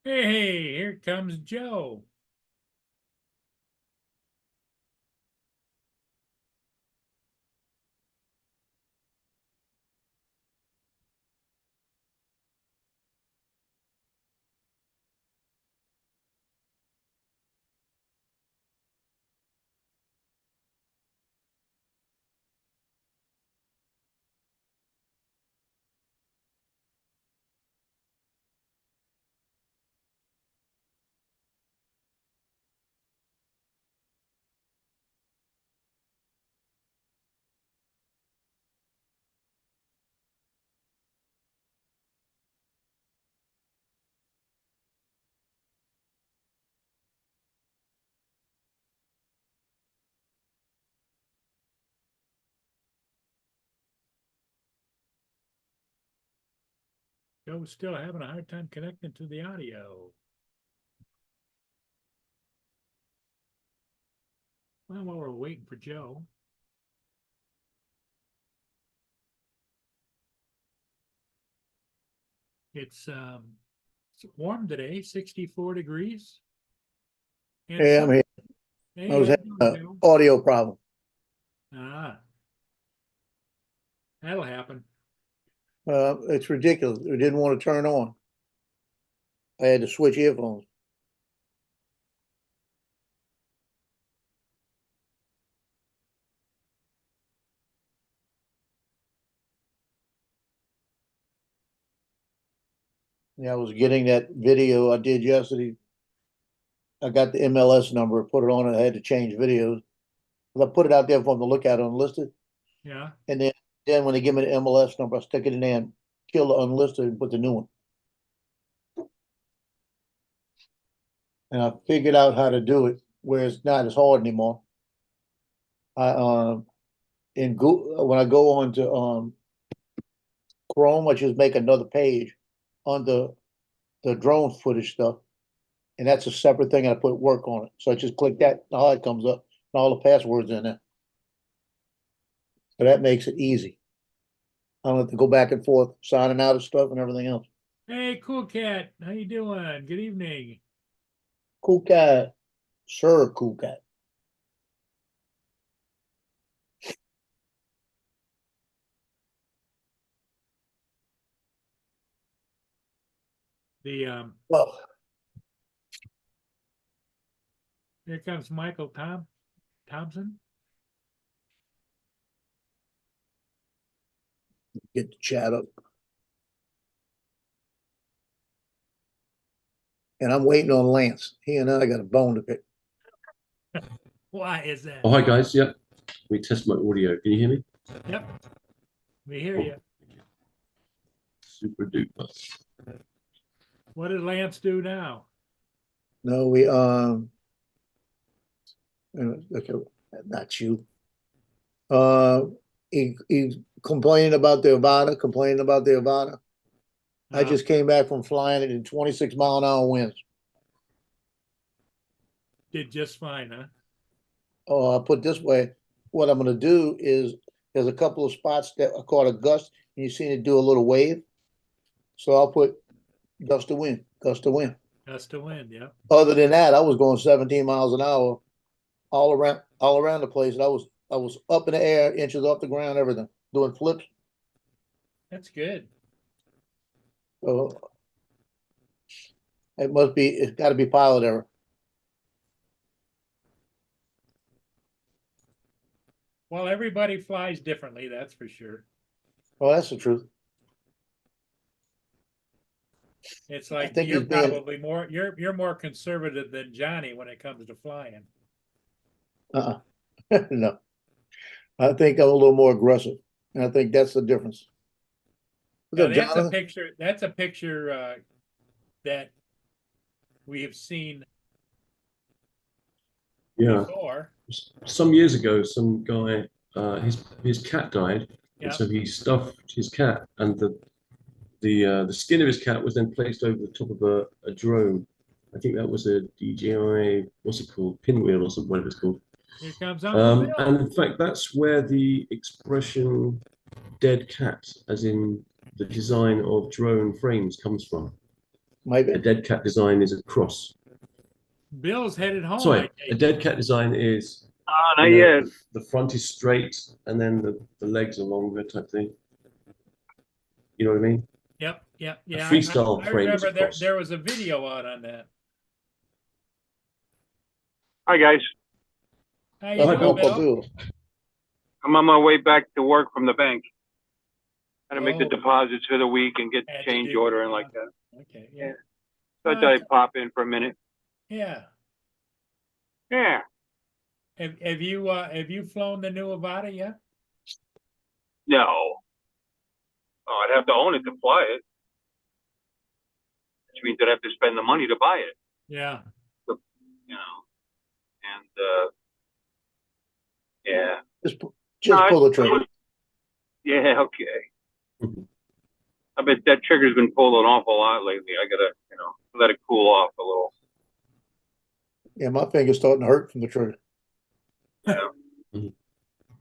Hey, here comes Joe. Joe's still having a hard time connecting to the audio. Well, while we're waiting for Joe, it's warm today, 64 degrees. And Yeah, I'm here. I hey, was how you having doing, an Joe? audio problem. Ah, that'll happen. It's ridiculous. It didn't want to turn on. I had to switch earphones. Yeah, I was getting that video I did yesterday. I got the MLS number, put it on, and I had to change videos. I put it out there for them to look at unlisted. Yeah. And then when they give me the MLS number, I stick it in there and kill the unlisted and put the new one. And I figured out how to do it where it's not as hard anymore. I in Google, when I go on to Chrome, I just make another page under the drone footage stuff, and that's a separate thing. I put work on it, so I just click that, and all that comes up, and all the passwords in there. So that makes it easy. I don't have to go back and forth signing out of stuff and everything else. Hey, Cool Cat, how you doing? Good evening. Cool cat, sir, cool cat. The Well, Here comes Michael Thompson. get the chat up, and I'm waiting on Lance. He and I got a bone to pick. Why is that? Oh, hi guys. Yeah, we test my audio. Can you hear me? Yep, we hear you. Super duper. What did Lance do now? No, we okay, not you. Uh, he's complaining about the Avada, complaining about the Avada. I just came back from flying it in 26-mile-an-hour winds. Did just fine, huh? Oh, I'll put it this way, what I'm gonna do is there's a couple of spots that are caught a gust, and you've seen it do a little wave. So I'll put gust of wind, gust of wind. Gust of wind, yeah. Other than that, I was going 17 miles an hour all around the place. And I was up in the air, inches off the ground, everything, doing flips. That's good. So it's gotta be pilot error. Well, everybody flies differently, that's for sure. Well, that's the truth. It's like think you're he's being- probably you're more conservative than Johnny when it comes to flying. No. I think I'm a little more aggressive, and I think that's the difference. What's Now up, that's a Jonathan? picture. That's a picture that we have seen Yeah. before. Some years ago, some guy, his cat died, Yeah. and so he stuffed his cat, and the skin of his cat was then placed over the top of a drone. I think that was a DJI, what's it called, Pinwheel or something, whatever it's called. Here comes Uncle Bill. And in fact, that's where the expression "dead cat," as in the design of drone frames, comes from. Maybe. A dead cat design is a cross. Bill's headed home. Sorry, I a take dead cat design is Not you know, yet. the front is straight and then the legs are longer type thing. You know what I mean? Yep, yep, A yeah. freestyle I frame is remember a there cross. there was a video out on that. Hi, guys. How you Hi, doing, Bill. Bill? I'm on my way back to work from the bank. Gotta make the Oh. deposits for the week and get Had to change do- order and like that. Okay, yeah, So I thought I'd pop in for a minute. yeah. Yeah. Have you flown the new Avata yet? No. Oh, I'd have to own it to fly it. Which means I'd have to spend the money to buy it, Yeah. you know. And yeah. Just No, pull the trigger. Yeah, okay. Mhm. I bet that trigger's been pulled an awful lot lately. I gotta, let it cool off a little. Yeah, my finger's starting to hurt from the trigger. Yeah. Mhm.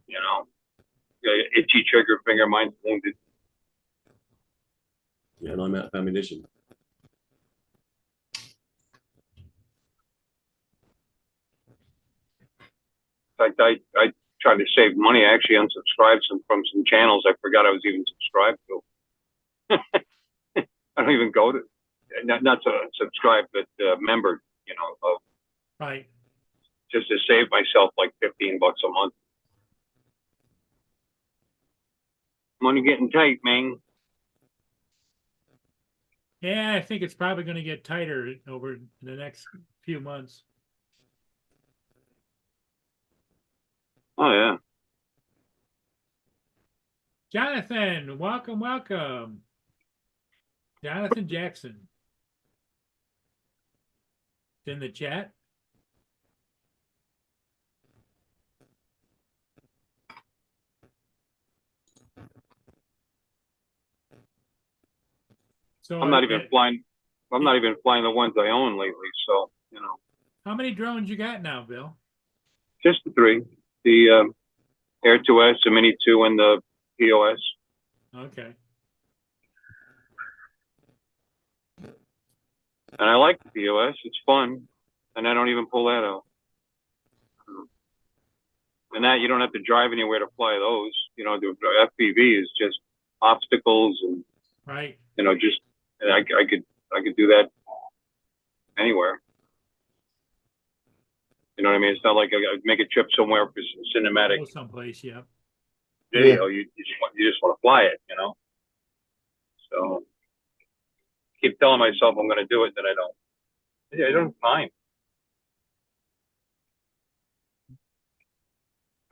Yeah, itchy trigger finger, mine's wounded. Yeah, and I'm out of ammunition. In fact, I tried to save money. I actually unsubscribed from some channels I forgot I was even subscribed to. I don't even go to, not to subscribe, but member, of, Right. just to save myself like $15 a month. Money getting tight, man. Yeah, I think it's probably going to get tighter over the next few months. Oh yeah. Jonathan, welcome, welcome. Jonathan Jackson. In the chat. So I'm not even flying. I'm not even flying the ones I own lately. So, how many drones you got now, Bill? just the three, the Air 2S, the Mini 2, and the POS. Okay. And I like the POS. It's fun. And I don't even pull that out. And that you don't have to drive anywhere to fly those. The FPV is just obstacles and, Right. just, and I could do that anywhere. You know what I mean? It's not like I make a trip somewhere for cinematic Go someplace, yeah. video. You just want to fly it, So keep telling myself I'm going to do it, then I don't. Yeah, I don't have time.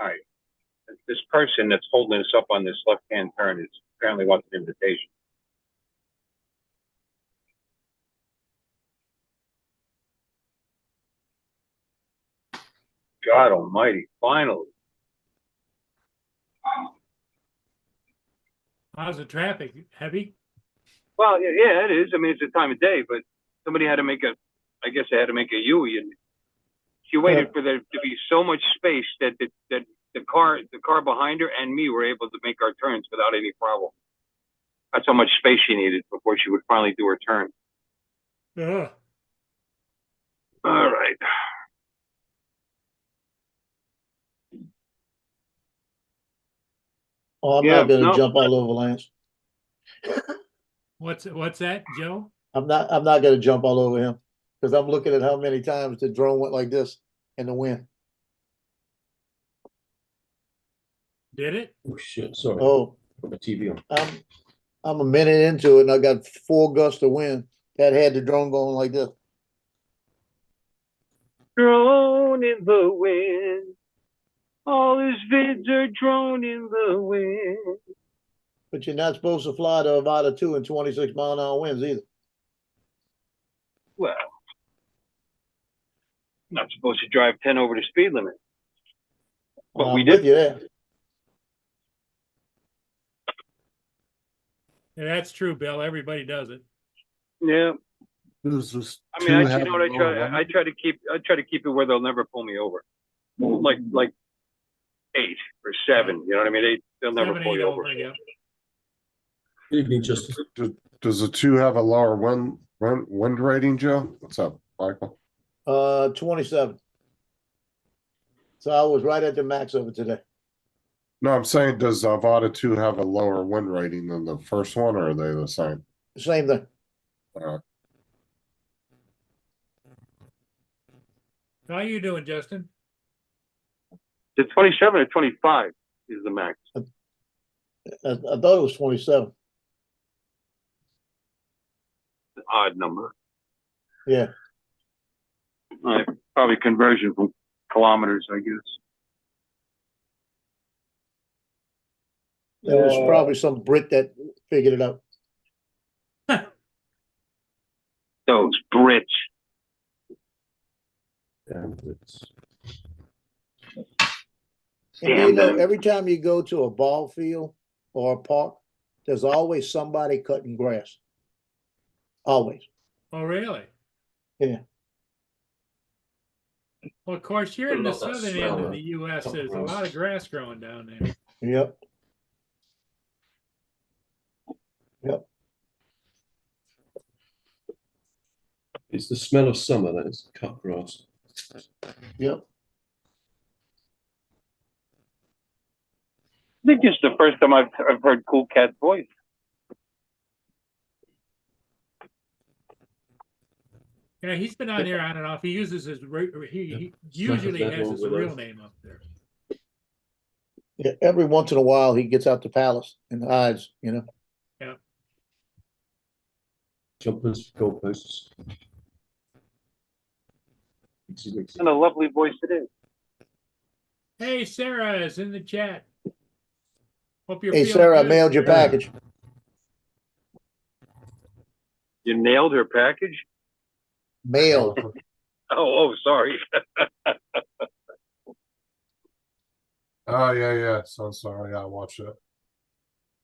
All right. This person that's holding us up on this left-hand turn is apparently wants an invitation. God almighty, finally. How's the traffic? Heavy? Well, yeah, it is. I mean, it's the time of day, but somebody had to make I guess they had to make a U-ey, and she waited for there to be so much space that the car behind her and me were able to make our turns without any problem. That's how much space she needed before she would finally do her turn. Ugh. All right. Oh, I'm Yeah, not gonna no. jump all over Lance. What's that, Joe? I'm not gonna jump all over him because I'm looking at how many times the drone went like this in the wind. Did it? Oh shit! Sorry. Oh, Put my TV on. I'm a minute into it and I got 4 gusts of wind that had the drone going like this. Drone in the wind. All his vids are drone in the wind. But you're not supposed to fly the Avata 2 in 26-mile-an-hour winds either. Well, not supposed to drive 10 over the speed limit. But Well, we I'm did. with you there. Yeah, that's true, Bill. Everybody does it. Yeah. Does this I mean, two actually, have you know what a I lower try? limit? I try to keep it where they'll never pull me over. Like 8 or 7. You know what I mean? They'll never 7, pull 8 you over. over, yeah. Good evening, Justin. Does the two have a lower wind Wind rating, Joe? What's up, Michael? 27. So I was right at the max of it today. No, I'm saying, does Avada 2 have a lower wind rating than the first one, or are they the same? Same thing. How you doing, Justin? The 27 or 25 is the max. I thought it was 27. Odd number. Yeah. Probably conversion from kilometers, I guess. It was probably some Brit that figured it out. Those Brits. And it's And Damn you know, them. every time you go to a ball field or a park, there's always somebody cutting grass. Always. Oh, really? Yeah. Well, of course, you're in the Love that southern smell, end of huh? the U.S. There's a lot of grass growing down there. Yep. Yep. it's the smell of summer, that is cut grass. Yep. I think this is the first time I've heard Cool Cat's voice. Yeah, he's been on here on and off. He uses his he Smack of usually that has one his with real us. name up there. Yeah. Every once in a while, he gets out the palace and hides. You know. Jumpers, goalposts. And a lovely voice it is. Hey, Sarah is in the chat. Hope you're Hey, feeling Sarah, I good, mailed your Sarah. package. You nailed her package? Mailed. Oh, sorry. Oh, yeah. So sorry, I watched it.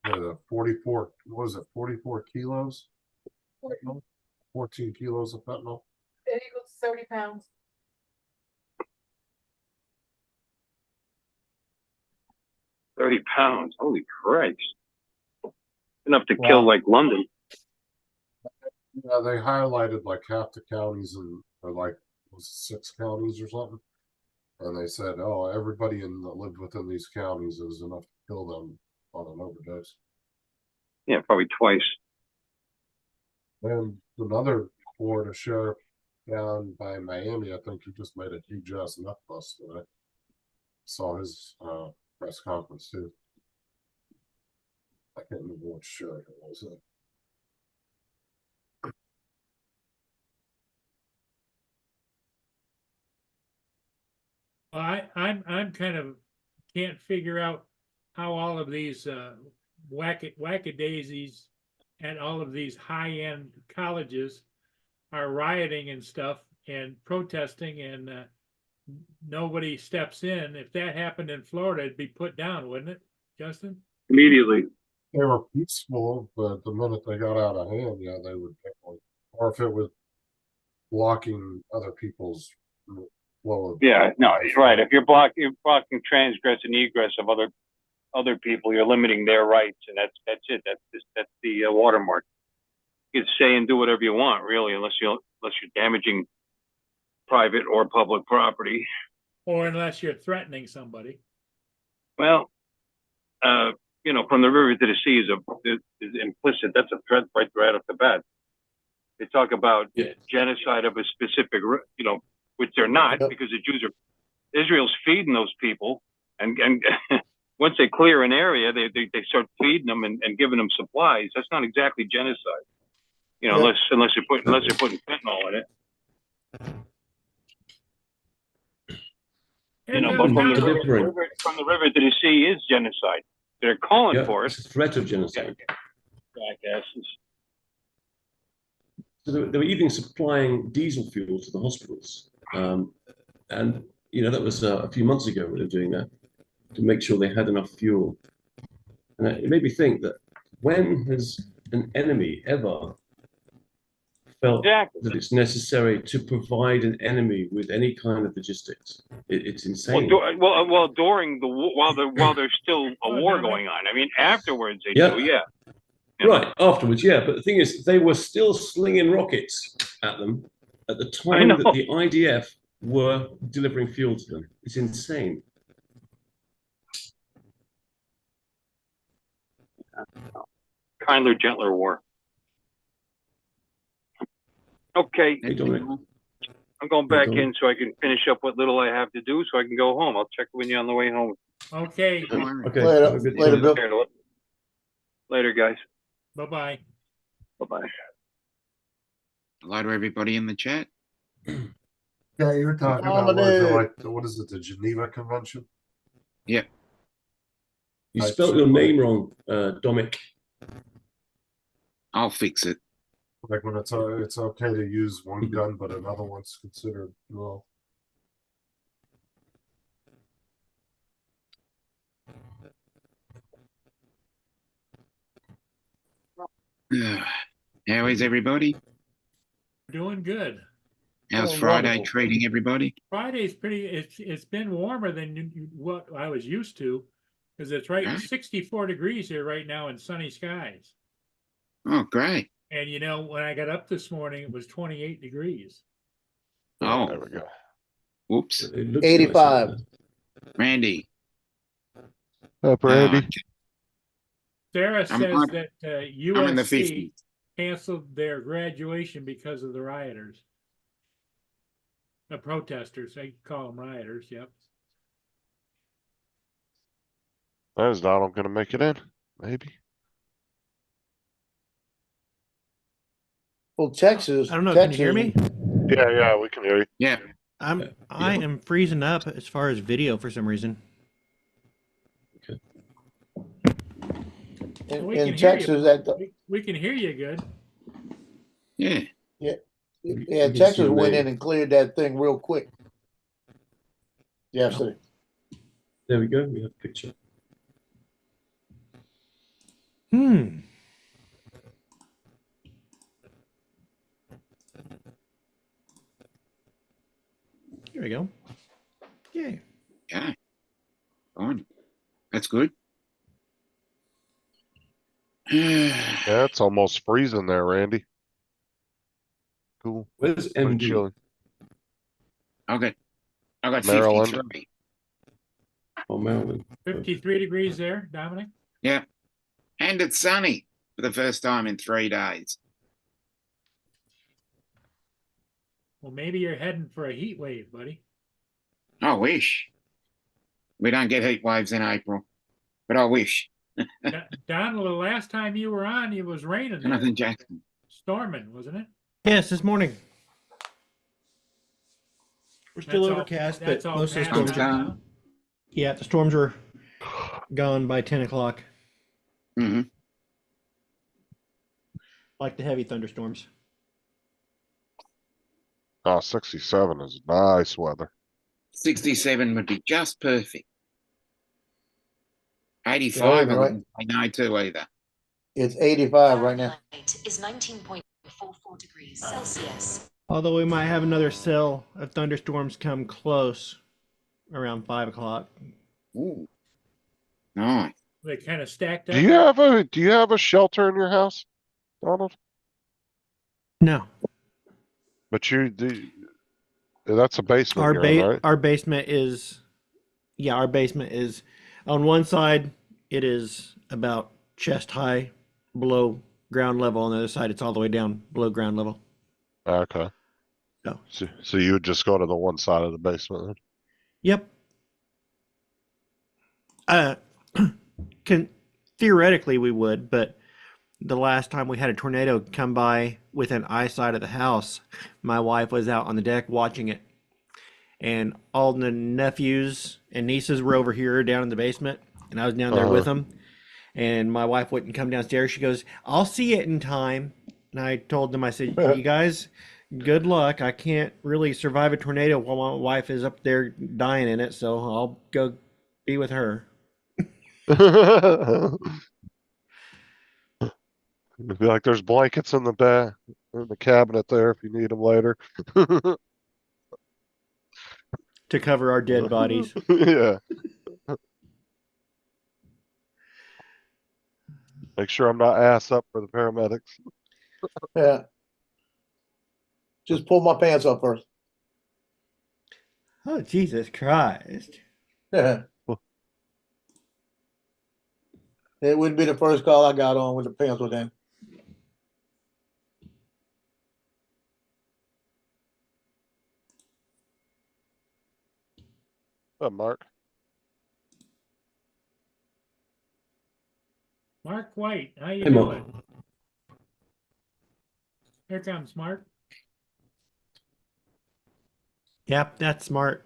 The 44, what was it, 44 kilos? Fentanyl? 14 kilos of fentanyl. It equals 30 pounds. £30. Holy Christ. Enough to Wow. kill like London. Yeah, they highlighted like half the counties or like was it 6 counties or something. And they said, oh, everybody that lived within these counties is enough to kill them on an overdose. Yeah, probably twice. And another Florida sheriff down by Miami, I think he just made a huge ass nut bust today. Saw his press conference too. I can't remember what sheriff it was. Well, I'm kind of can't figure out how all of these wackadaisies and all of these high-end colleges are rioting and stuff and protesting, and nobody steps in. If that happened in Florida, it'd be put down, wouldn't it, Justin? Immediately. They were peaceful, but the minute they got out of hand, yeah, they would definitely. Or if it was blocking other people's flow of. Yeah, no, he's right. If you're blocking transgress and egress of other people, you're limiting their rights, and that's it. That's the watermark. You can say and do whatever you want, really, unless you're damaging private or public property. Or unless you're threatening somebody. Well, from the river to the sea is implicit. That's a threat right off the bat. They talk about genocide of a specific, which they're not, because Israel's feeding those people, and once they clear an area, they start feeding them and giving them supplies. That's not exactly genocide, unless you're putting fentanyl in it. But from the river to the sea is genocide. They're calling for it. It's a threat of genocide. Jackasses. So they were even supplying diesel fuel to the hospitals, and that was a few months ago when they were doing that to make sure they had enough fuel. And it made me think that when has an enemy ever felt that it's necessary to provide an enemy with any kind of logistics? It's insane. Well, during while there's still a war going on. I mean, afterwards they do, yeah. you know. Right, afterwards, yeah. But the thing is, they were still slinging rockets at them at the I time know. that the IDF were delivering fuel to them. It's insane. Kinder, gentler war. Okay, Hey, Dominic. I'm going Hey, back Dominic. in so I can finish up what little I have to do, so I can go home. I'll check with you on the way home. Okay, Okay, Later- have a good later, time. Bill. Later, guys. bye-bye. Bye-bye. Hello to everybody in the chat. Yeah, you're talking about what is it, Dominic. like what is it, the Geneva Convention? You I spelt your checked my- name wrong, Dominic. I'll fix it. Like when it's okay to use one gun, but another one's considered well. How is everybody? Doing good. How's Oh, Friday wonderful. treating everybody? Friday's it's been warmer than what I was used to, because it's right Right. 64 degrees here right now in sunny skies. Oh, great. And you know, when I got up this morning, it was 28 degrees. Oh, There we go. whoops. It looks 85. nice. Randy. Up, uh, Sarah I'm says on- that I'm in the USC 50s. canceled their graduation because of the rioters. The protesters, they call them rioters, yep. Is Donald gonna make it in? Maybe. Well, Texas. I don't know. Can you hear Texas- me? Yeah, we can hear you. Yeah. I am freezing up as far as video for some reason. In, We can in hear Texas, you. We can hear you good. Yeah. yeah, can see Texas your went name. in and cleared that thing real quick. Yesterday. There we go. We have a picture. Hmm. Here we go. Yay. Yeah. Fine. That's good. Yeah, it's almost freezing there, Randy. Cool. Where's Pretty MD? chilly. I got Maryland. 53. Oh, Maryland. 53 degrees there, Dominic. Yeah. And it's sunny for the first time in 3 days. Well, maybe you're heading for a heat wave, buddy. I wish. We don't get heat waves in April, but I wish. Donald, the last time you were on, it was raining there. Jonathan Jackson. Storming, wasn't it? Yes, this morning. We're still That's all- overcast, that's but all most of the passed storms I'm are. done. now. Yeah, the storms are gone by 10 o'clock, Hmm. like the heavy thunderstorms. Oh, 67 is nice weather. 67 would be just perfect. 85, Yeah, I right. wouldn't say no to either. It's 85 right now. Fahrenheit is 19.44 degrees Celsius. Although we might have another cell of thunderstorms come close around 5 o'clock. Ooh. Nice. They kind of stacked up. Do you have a shelter in your house, Donald? No, But that's a basement you're in, right? our basement is, yeah, our basement is on one side. It is about chest high below ground level. On the other side, it's all the way down below ground level. Okay. No. So you would just go to the one side of the basement then? Yep. Can theoretically we would, but the last time we had a tornado come by within eyesight of the house, my wife was out on the deck watching it, and all the nephews and nieces were over here down in the basement, and I was down there with them. And my wife wouldn't come downstairs. She goes, "I'll see it in time." And I told them, I said, "You guys, good luck. I can't really survive a tornado while my wife is up there dying in it, so I'll go be with her." It'd be like there's blankets in the cabinet there if you need them later. To cover our dead bodies. Yeah. Make sure I'm not ass up for the paramedics. Yeah. Just pull my pants up first. Oh, Jesus Christ. Yeah. It wouldn't be the first call I got on with the pants were down. Mark. Mark White, how you Hey, Mark. doing? Here comes Mark. Yep, that's smart.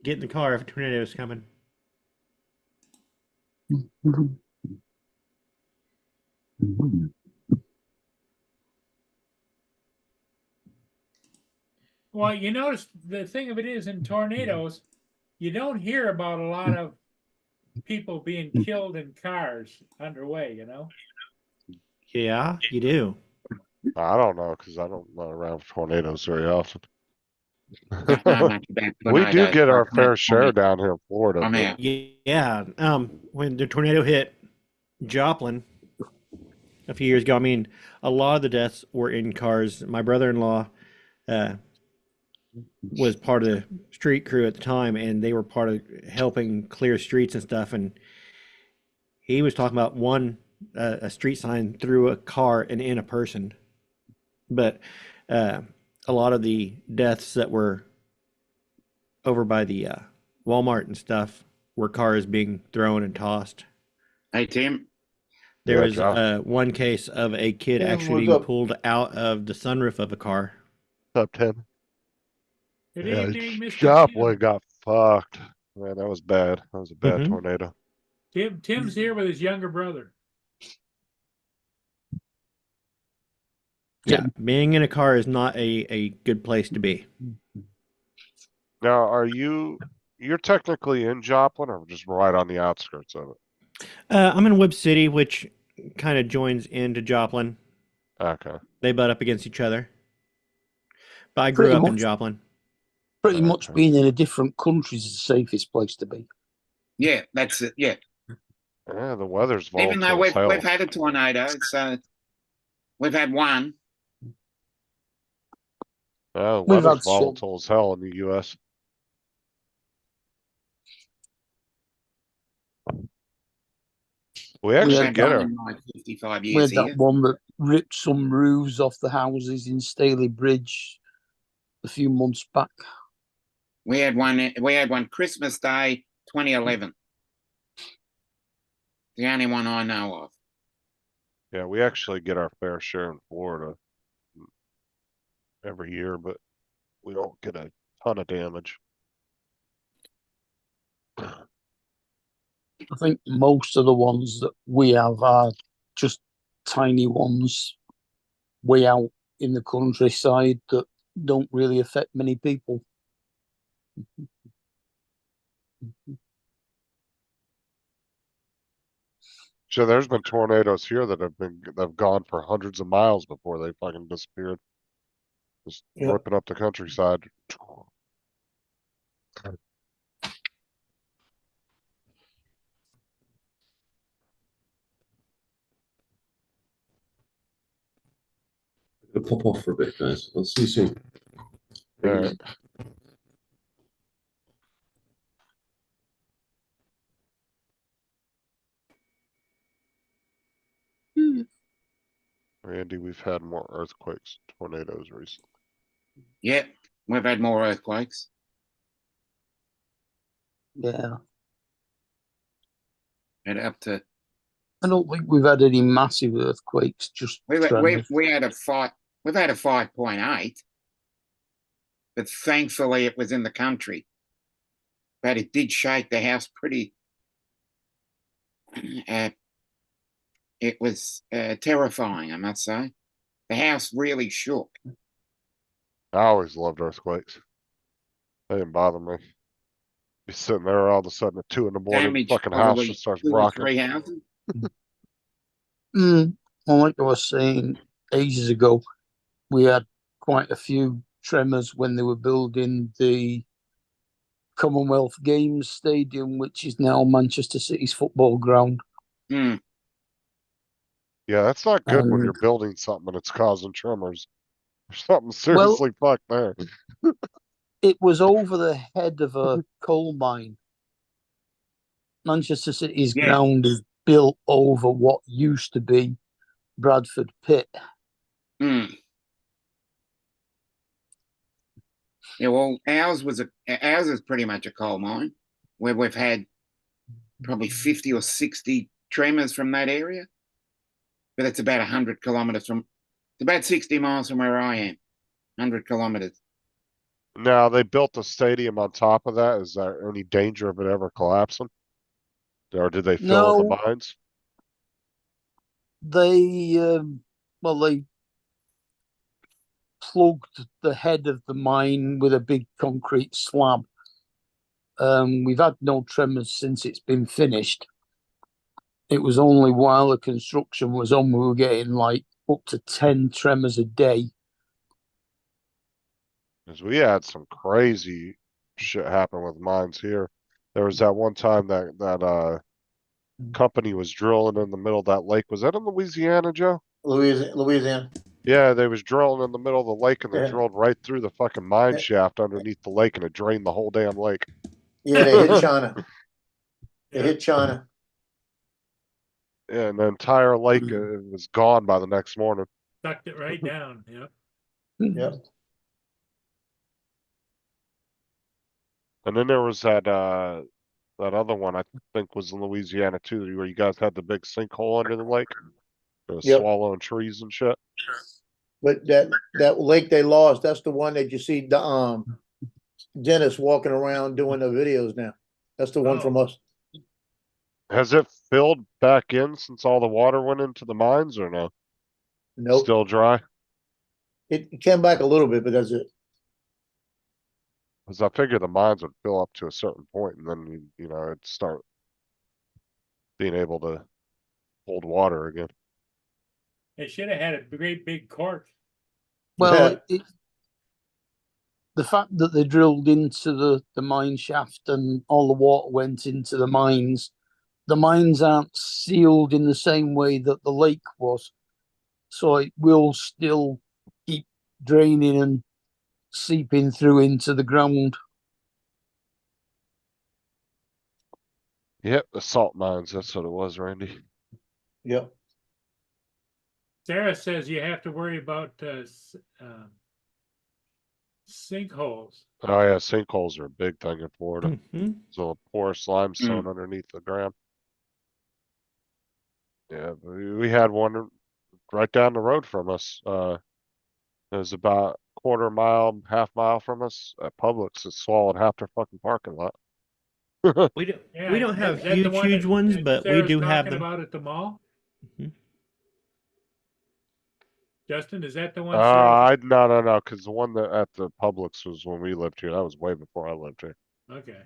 Get in the car if a tornado is coming. Well, you notice the thing of it is in tornadoes, you don't hear about a lot of people being killed in cars underway, you know? Yeah, you do. I don't know because I don't run around with tornadoes very often. Don't know much about We do tornadoes, get but our I'm fair out. share down here in Florida. I'm but- out. Yeah. When the tornado hit Joplin a few years ago, I mean, a lot of the deaths were in cars. My brother-in-law was part of the street crew at the time, and they were part of helping clear streets and stuff. And he was talking about a street sign through a car and in a person. But a lot of the deaths that were over by the Walmart and stuff were cars being thrown and tossed. Hey, Tim. There Yeah, was John. one case of a kid Tim, actually what's being up? pulled out of the sunroof of a car. Top 10. Good Yeah, evening, Mr. Joplin Tim. got fucked. Man, that was bad. That was a bad Mhm. tornado. Tim's here with his younger brother. Yeah, being in a car is not a good place to be. Now, you're technically in Joplin or just right on the outskirts of it? I'm in Whip City, which kind of joins into Joplin. Okay. They butt up against each other. But I grew Pretty up in much. Joplin. Pretty much Okay. being in a different country is the safest place to be. Yeah, that's it. Yeah. Yeah, the weather's Even though volatile as hell. we've had a tornado, so we've had one. Yeah, the We've weather's had some. volatile as hell in the U.S. We We actually had get that, our in my 55 we years had that here. one that ripped some roofs off the houses in Staley Bridge a few months back. We had one Christmas Day 2011. The only one I know of. yeah, we actually get our fair share in Florida every year, but we don't get a ton of damage. I think most of the ones that we have are just tiny ones way out in the countryside that don't really affect many people. So there's been tornadoes here that have gone for hundreds of miles before they fucking disappeared. Just Yeah. ripping up the countryside. I'll pop off for a bit, guys. I'll see you soon. All right. Randy, we've had more earthquakes, tornadoes recently. Yeah, we've had more earthquakes. Yeah. And up to I don't think we've had any massive earthquakes, just we tremors. had a five. We've had a 5.8, but thankfully it was in the country. But it did shake the house pretty. It was terrifying, I must say. The house really shook. I always loved earthquakes. They didn't bother me. Be sitting there all of a sudden at 2 in the morning, Damaged fucking house probably just starts 2 or rocking. 3 houses. Well, like I was saying ages ago, we had quite a few tremors when they were building the Commonwealth Games Stadium, which is now Manchester City's football ground. Mm. Yeah, that's not good when And you're building something and it's causing tremors. There's something well, seriously fucked there. it was over the head of a coal mine. Manchester City's Yeah. ground is built over what used to be Bradford Pit. Hmm. Yeah, well, ours is pretty much a coal mine where we've had probably 50 or 60 tremors from that area. But it's about 100 kilometers from, it's about 60 miles from where I am. 100 kilometers. Now, they built a stadium on top of that. Is there any danger of it ever collapsing? Or did they fill in the No, mines? they they plugged the head of the mine with a big concrete slab. We've had no tremors since it's been finished. It was only while the construction was on we were getting like up to 10 tremors a day. Because we had some crazy shit happen with mines here. There was that one time that company was drilling in the middle of that lake. Was that in Louisiana, Joe? Louisiana. Yeah, they was drilling in the middle of the lake and they Yeah. drilled right through the fucking mine Yeah. shaft underneath the lake and it drained the whole damn lake. Yeah, they hit China. They Yeah. hit China. And the entire lake was gone by the next morning. Sucked it right down, yep. Yep. And then there was that other one I think was in Louisiana too, where you guys had the big sinkhole under the lake. It was Yep. swallowing trees and shit. But that lake they lost, that's the one that you see Dennis walking around doing the videos now. That's the one Oh. from us. Has it filled back in since all the water went into the mines or no? Nope. Still dry? It came back a little bit, but that's it. Because I figure the mines would fill up to a certain point and then, you know, it'd start being able to hold water again. They should have had a great big cork. Well, the fact that they drilled into the mine shaft and all the water went into the mines aren't sealed in the same way that the lake was. So it will still keep draining and seeping through into the ground. Yep, the salt mines, that's what it was, Randy. Yep. Sarah says you have to worry about sinkholes. Oh yeah, sinkholes are a big thing in Florida. Mhm. So porous limestone underneath the ground. Yeah, we had one right down the road from us. It was about quarter mile, half mile from us at Publix. It swallowed half their fucking parking lot. We don't Yeah, we don't is have that the one huge that- ones, that but we Sarah's do have talking them. about at the mall? Mhm. Justin, is that the one? Sarah's- No, because the one that at the Publix was when we lived here. That was way before I lived here. Okay.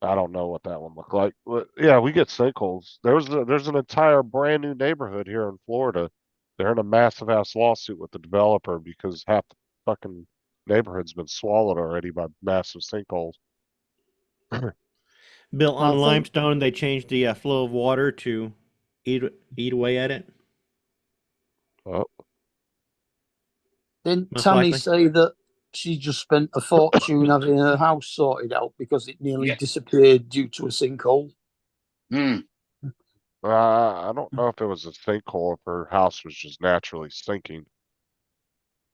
I don't know what that one looked like. But yeah, we get sinkholes. There's an entire brand new neighborhood here in Florida. They're in a massive ass lawsuit with the developer because half the fucking neighborhood's been swallowed already by massive sinkholes. Built on I think- limestone, they changed the flow of water to eat away at it. Oh, Didn't Most Tammy likely. say that she just spent a fortune having her house sorted out because it nearly Yeah. disappeared due to a sinkhole? Hmm. I don't know if it was a sinkhole if her house was just naturally sinking.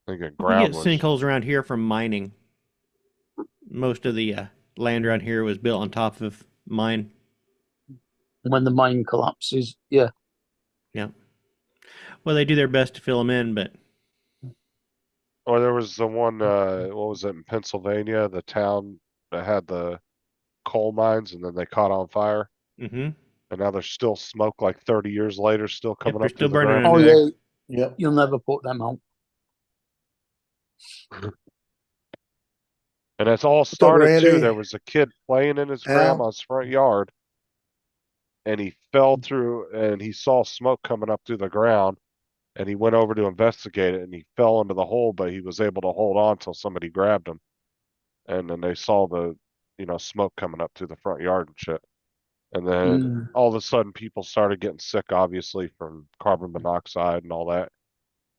I think the We ground get was. sinkholes around here from mining. Most of the land around here was built on top of mine. When the mine collapses, yeah. Yeah. Well, they do their best to fill them in, but Or there was the one, what was it in Pennsylvania, the town that had the coal mines and then they caught on fire. mhm. And now there's still smoke like 30 years later, still coming they're up still through the burning ground. Oh under there. yeah, Yep. you'll never put them out. And it's all up, started too. Randy? There was a kid playing in his Al? grandma's front yard and he fell through and he saw smoke coming up through the ground and he went over to investigate it and he fell into the hole, but he was able to hold on till somebody grabbed him. And then they saw the, smoke coming up through the front yard and shit. And then Mm. all of a sudden people started getting sick, obviously, from carbon monoxide and all that.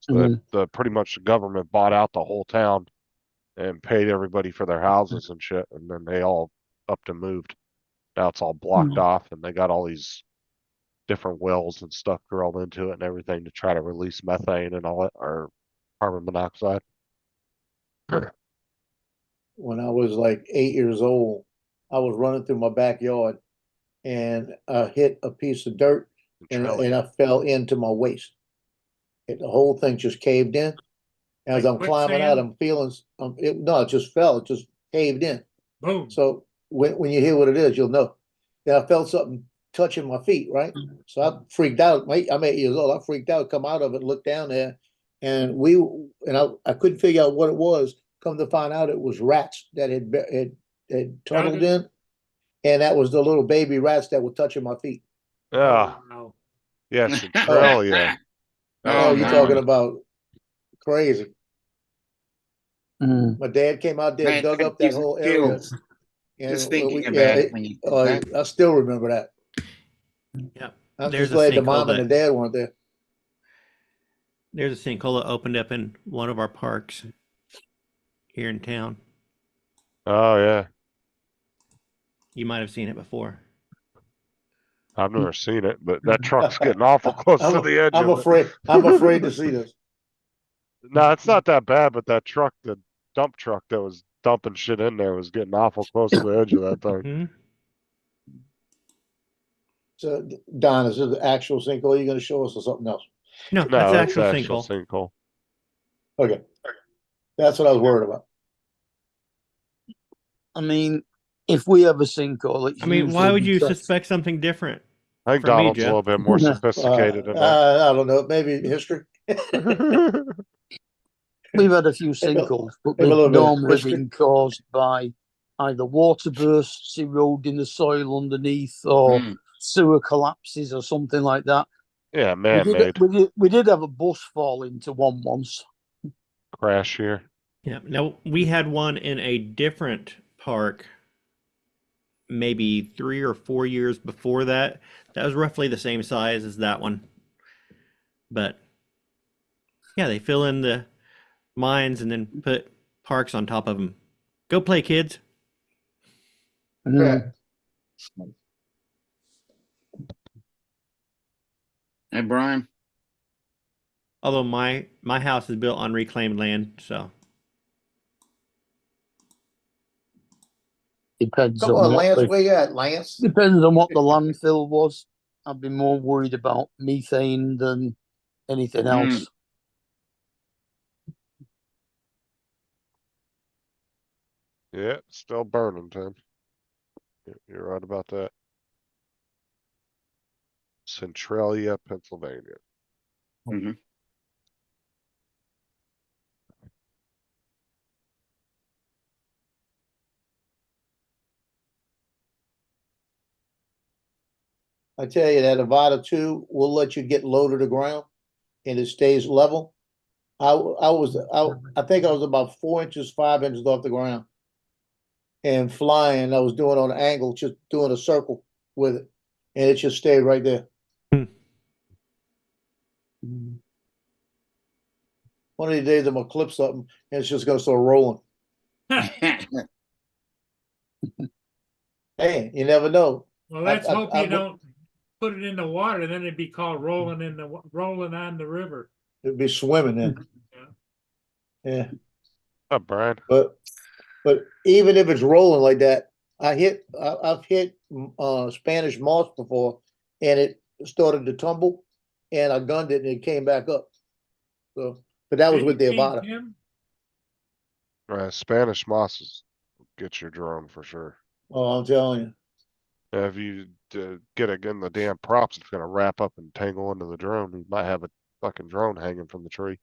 So the pretty much the government bought out the whole town and paid everybody for their houses and shit, and then they all upped and moved. Now it's all blocked off, and they got all these different wells and stuff drilled into it and everything to try to release methane and all that, or carbon monoxide. When I was like 8 years old, I was running through my backyard and I hit a piece of dirt and I fell into my waist. And the whole thing just caved in. As Like I'm climbing out, quicksand? I'm feeling, no, it just fell, it just caved in. Boom. So when you hear what it is, you'll know. Then I felt something touching my feet, right? So I freaked out. I'm 8 years old. I freaked out, come out of it, looked down there, and I couldn't figure out what it was. Come to find out, it was rats that had tunneled in, and that was the little baby rats that were touching my feet. Yeah. Wow. Yeah, Centralia. Oh, you're my. talking about crazy. Mm. My dad came out there, Man, dug that up that gives me whole area. chills. And Just thinking we- about yeah, it when you think that. I still remember that. Yep. I'm There's just a glad the sinkhole mom and the that dad weren't there. there's a sinkhole that opened up in one of our parks here in town. Oh yeah. You might have seen it before. I've never seen it, but that truck's getting awful close to the edge I'm of afraid. it. I'm afraid to see this. No, it's not that bad, but that truck, the dump truck that was dumping shit in there was getting awful close to the edge of that thing. Hmm. So, Don, is it the actual sinkhole you're going to show us or something else? No, No, that's it's actual actual sinkhole. sinkhole. Okay, that's what I was worried about. I mean, if we have a sinkhole, it's I mean, why usually would you because- suspect something different? I think For me, Donald's a Jeff. little bit more sophisticated than that. I don't know. Maybe history. We've had a few sinkholes, but maybe a they've little bit of normally history. been caused by either water bursts, eroding the soil underneath, or Mm. sewer collapses, or something like that. Yeah, We man-made did have a bus fall into one once. crash here. Yeah. Now we had one in a different park maybe 3 or 4 years before that. That was roughly the same size as that one. But yeah, they fill in the mines and then put parks on top of them. Go play, kids. Mm. Hey, Brian. Although my house is built on reclaimed land, so Depends Come on on, what Lance, the, where you at, Lance? depends on what the landfill was. I'd be more worried about methane than anything else. Yeah, still burning, Tim. You're right about that. Centralia, Pennsylvania. Mhm. I tell you that Avada 2 will let you get low to the ground and it stays level. I think I was about 4 inches, 5 inches off the ground and flying. I was doing on an angle, just doing a circle with it, and it just stayed right there. One of these days I'm gonna clip something and it's just gonna start rolling. Hey, you never know. Well, let's I- hope I you would- don't put it in the water, then it'd be called rolling on the river. It'd be swimming in. Yeah. Up, Brian. But even if it's rolling like that, I've hit Spanish moss before, and it started to tumble, and I gunned it, and it came back up. So, but that was with the Avada. Spanish mosses get your drone for sure. Oh, I'm telling you. If you get it in the damn props, it's gonna wrap up and tangle into the drone. You might have a fucking drone hanging from the tree.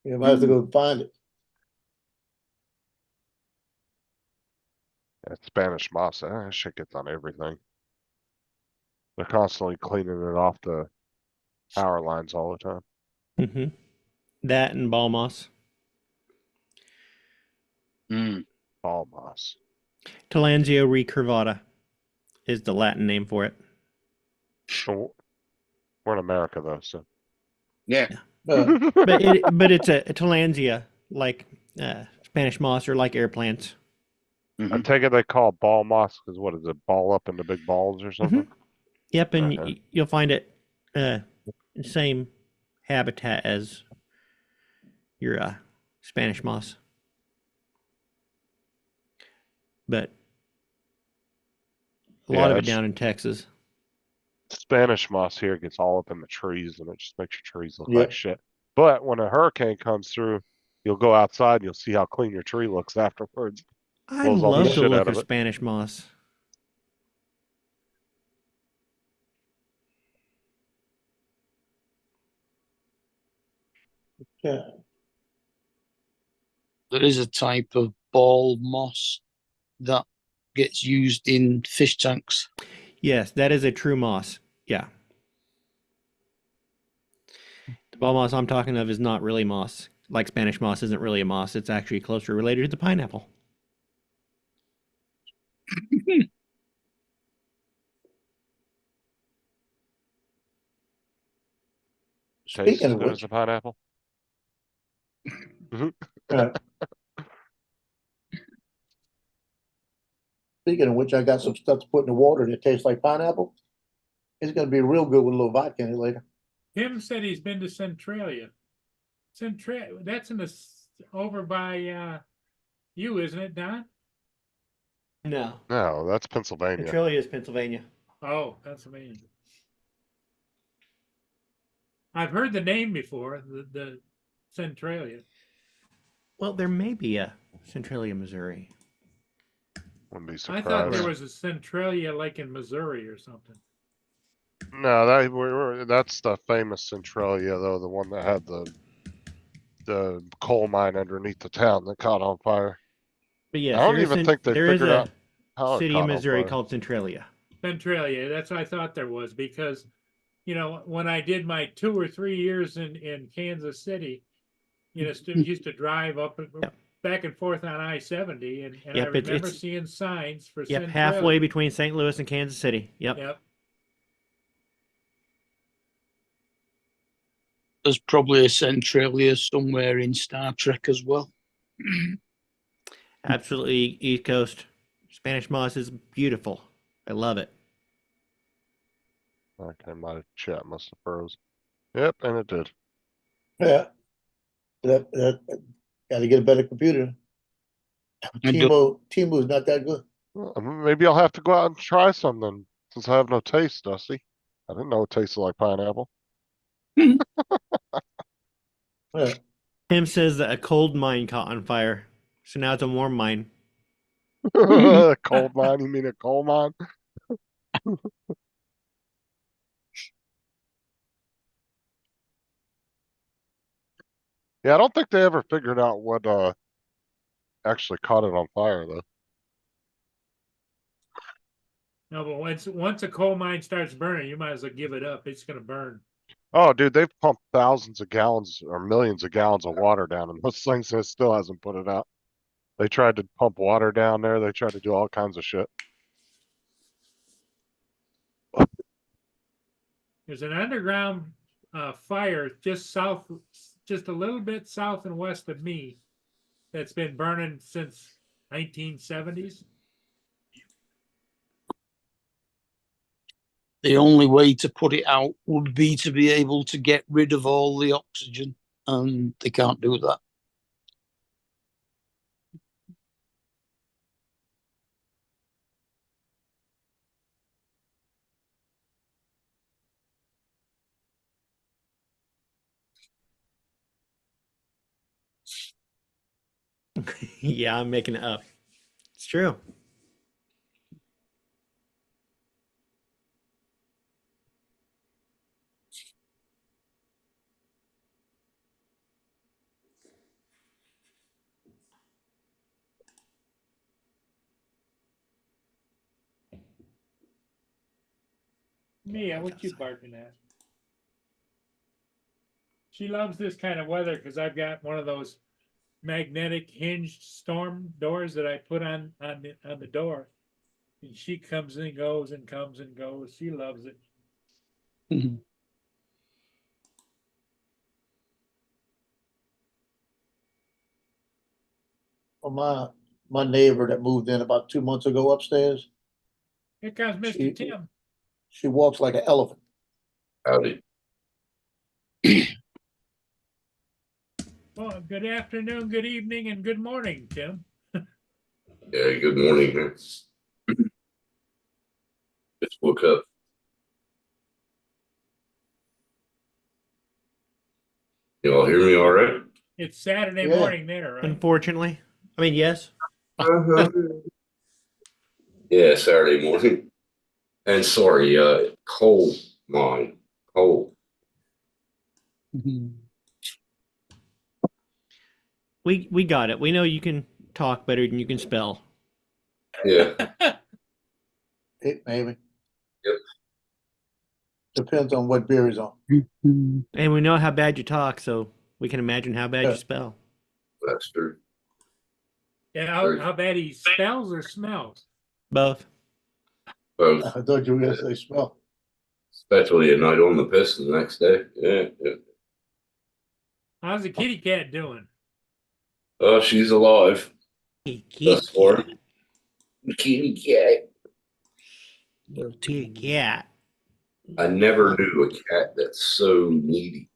You might have to go find it. That Spanish moss, that shit gets on everything. They're constantly cleaning it off the power lines all the time. Mm-hmm. That and ball moss. Mm. Ball moss. Tillandsia recurvata. is the Latin name for it. Oh, we're in America though, so. Yeah. Uh, But it's a Tillandsia, like Spanish moss or like air plants. I take it they call it ball moss because what is it? Ball up into big balls or something? Yep, and Okay. you'll find it same habitat as your Spanish moss. But a lot of it it's- down in Texas. Spanish moss here gets all up in the trees and it just makes your trees look Yep. like shit. But when a hurricane comes through, you'll go outside and you'll see how clean your tree looks afterwards. I Blows all the love the shit look out of of it. Spanish moss. yeah. There is a type of ball moss that gets used in fish tanks. Yes, that is a true moss. Yeah. The ball moss I'm talking of is not really moss. Like Spanish moss isn't really a moss. It's actually closer related to the pineapple. Tastes Speaking as of good as which, a pineapple. uh, speaking of which, I got some stuff to put in the water that tastes like pineapple. It's gonna be real good with a little vodka in it later. Tim said he's been to Centralia. That's in the over by you, isn't it, Don? No. No, that's Pennsylvania. Centralia is Pennsylvania. Oh, Pennsylvania. I've heard the name before, the Centralia. Well, there may be a Centralia, Missouri. Wouldn't be I surprised. thought there was a Centralia like in Missouri or something. No, that's the famous Centralia though, the one that had the coal mine underneath the town that caught on fire. But yes, I don't even think they there is figured a out how it city in caught on Missouri fire. called Centralia. Centralia, that's what I thought there was because, when I did my 2 or 3 years in Kansas City, used to drive up back and forth on I-70 and I Yep, remember it's- seeing signs for Yep, Centralia. halfway between St. Louis and Kansas City. Yep. Yep. There's probably a Centralia somewhere in Star Trek as well. Absolutely East Coast. Spanish moss is beautiful. I love it. Okay, my chat must have froze. Yep, and it did. Yeah. Gotta get a better computer. Timu's not that good. Well, maybe I'll have to go out and try some then, since I have no taste, Dusty. I didn't know it tasted like pineapple. Yeah. Tim says that a cold mine caught on fire. So now it's a warm mine. Coal mine? You mean a coal mine? Yeah, I don't think they ever figured out what actually caught it on fire though. No, but once a coal mine starts burning, you might as well give it up. It's gonna burn. Oh, dude, they've pumped thousands of gallons or millions of gallons of water down in those things and it still hasn't put it out. They tried to pump water down there. They tried to do all kinds of shit. There's an underground fire just a little bit south and west of me that's been burning since 1970s. The only way to put it out would be to be able to get rid of all the oxygen, and they can't do that. Yeah, I'm making it up. It's true. Mia, what you barking at? She loves this kind of weather because I've got one of those magnetic hinged storm doors that I put on the door. And she comes and goes and comes and goes. She loves it. Mhm. Well, my neighbor that moved in about 2 months ago upstairs, Here comes Mr. She- Tim. she walks like an elephant. Howdy. Well, good afternoon, good evening, and good morning, Tim. Yeah, good morning, man. Just woke up. You all hear me all right? It's Saturday Yeah. morning there, right? Unfortunately, I mean, yes. Yeah, Saturday morning. And sorry, coal mine. Coal. Mhm. We got it. We know you can talk better than you can spell. Yeah. Maybe. Yep. Depends on what beer is on. Mhm. And we know how bad you talk, so we can imagine how bad Yeah. you spell. That's true. Yeah, how bad he spells or smells? Both. Both. I thought you were gonna say smell. Especially at night on the piss the next day. Yeah, yeah. How's the kitty cat doing? Oh, she's alive. Thus far. Kitty cat. Little kitty cat. I never knew a cat that's so needy.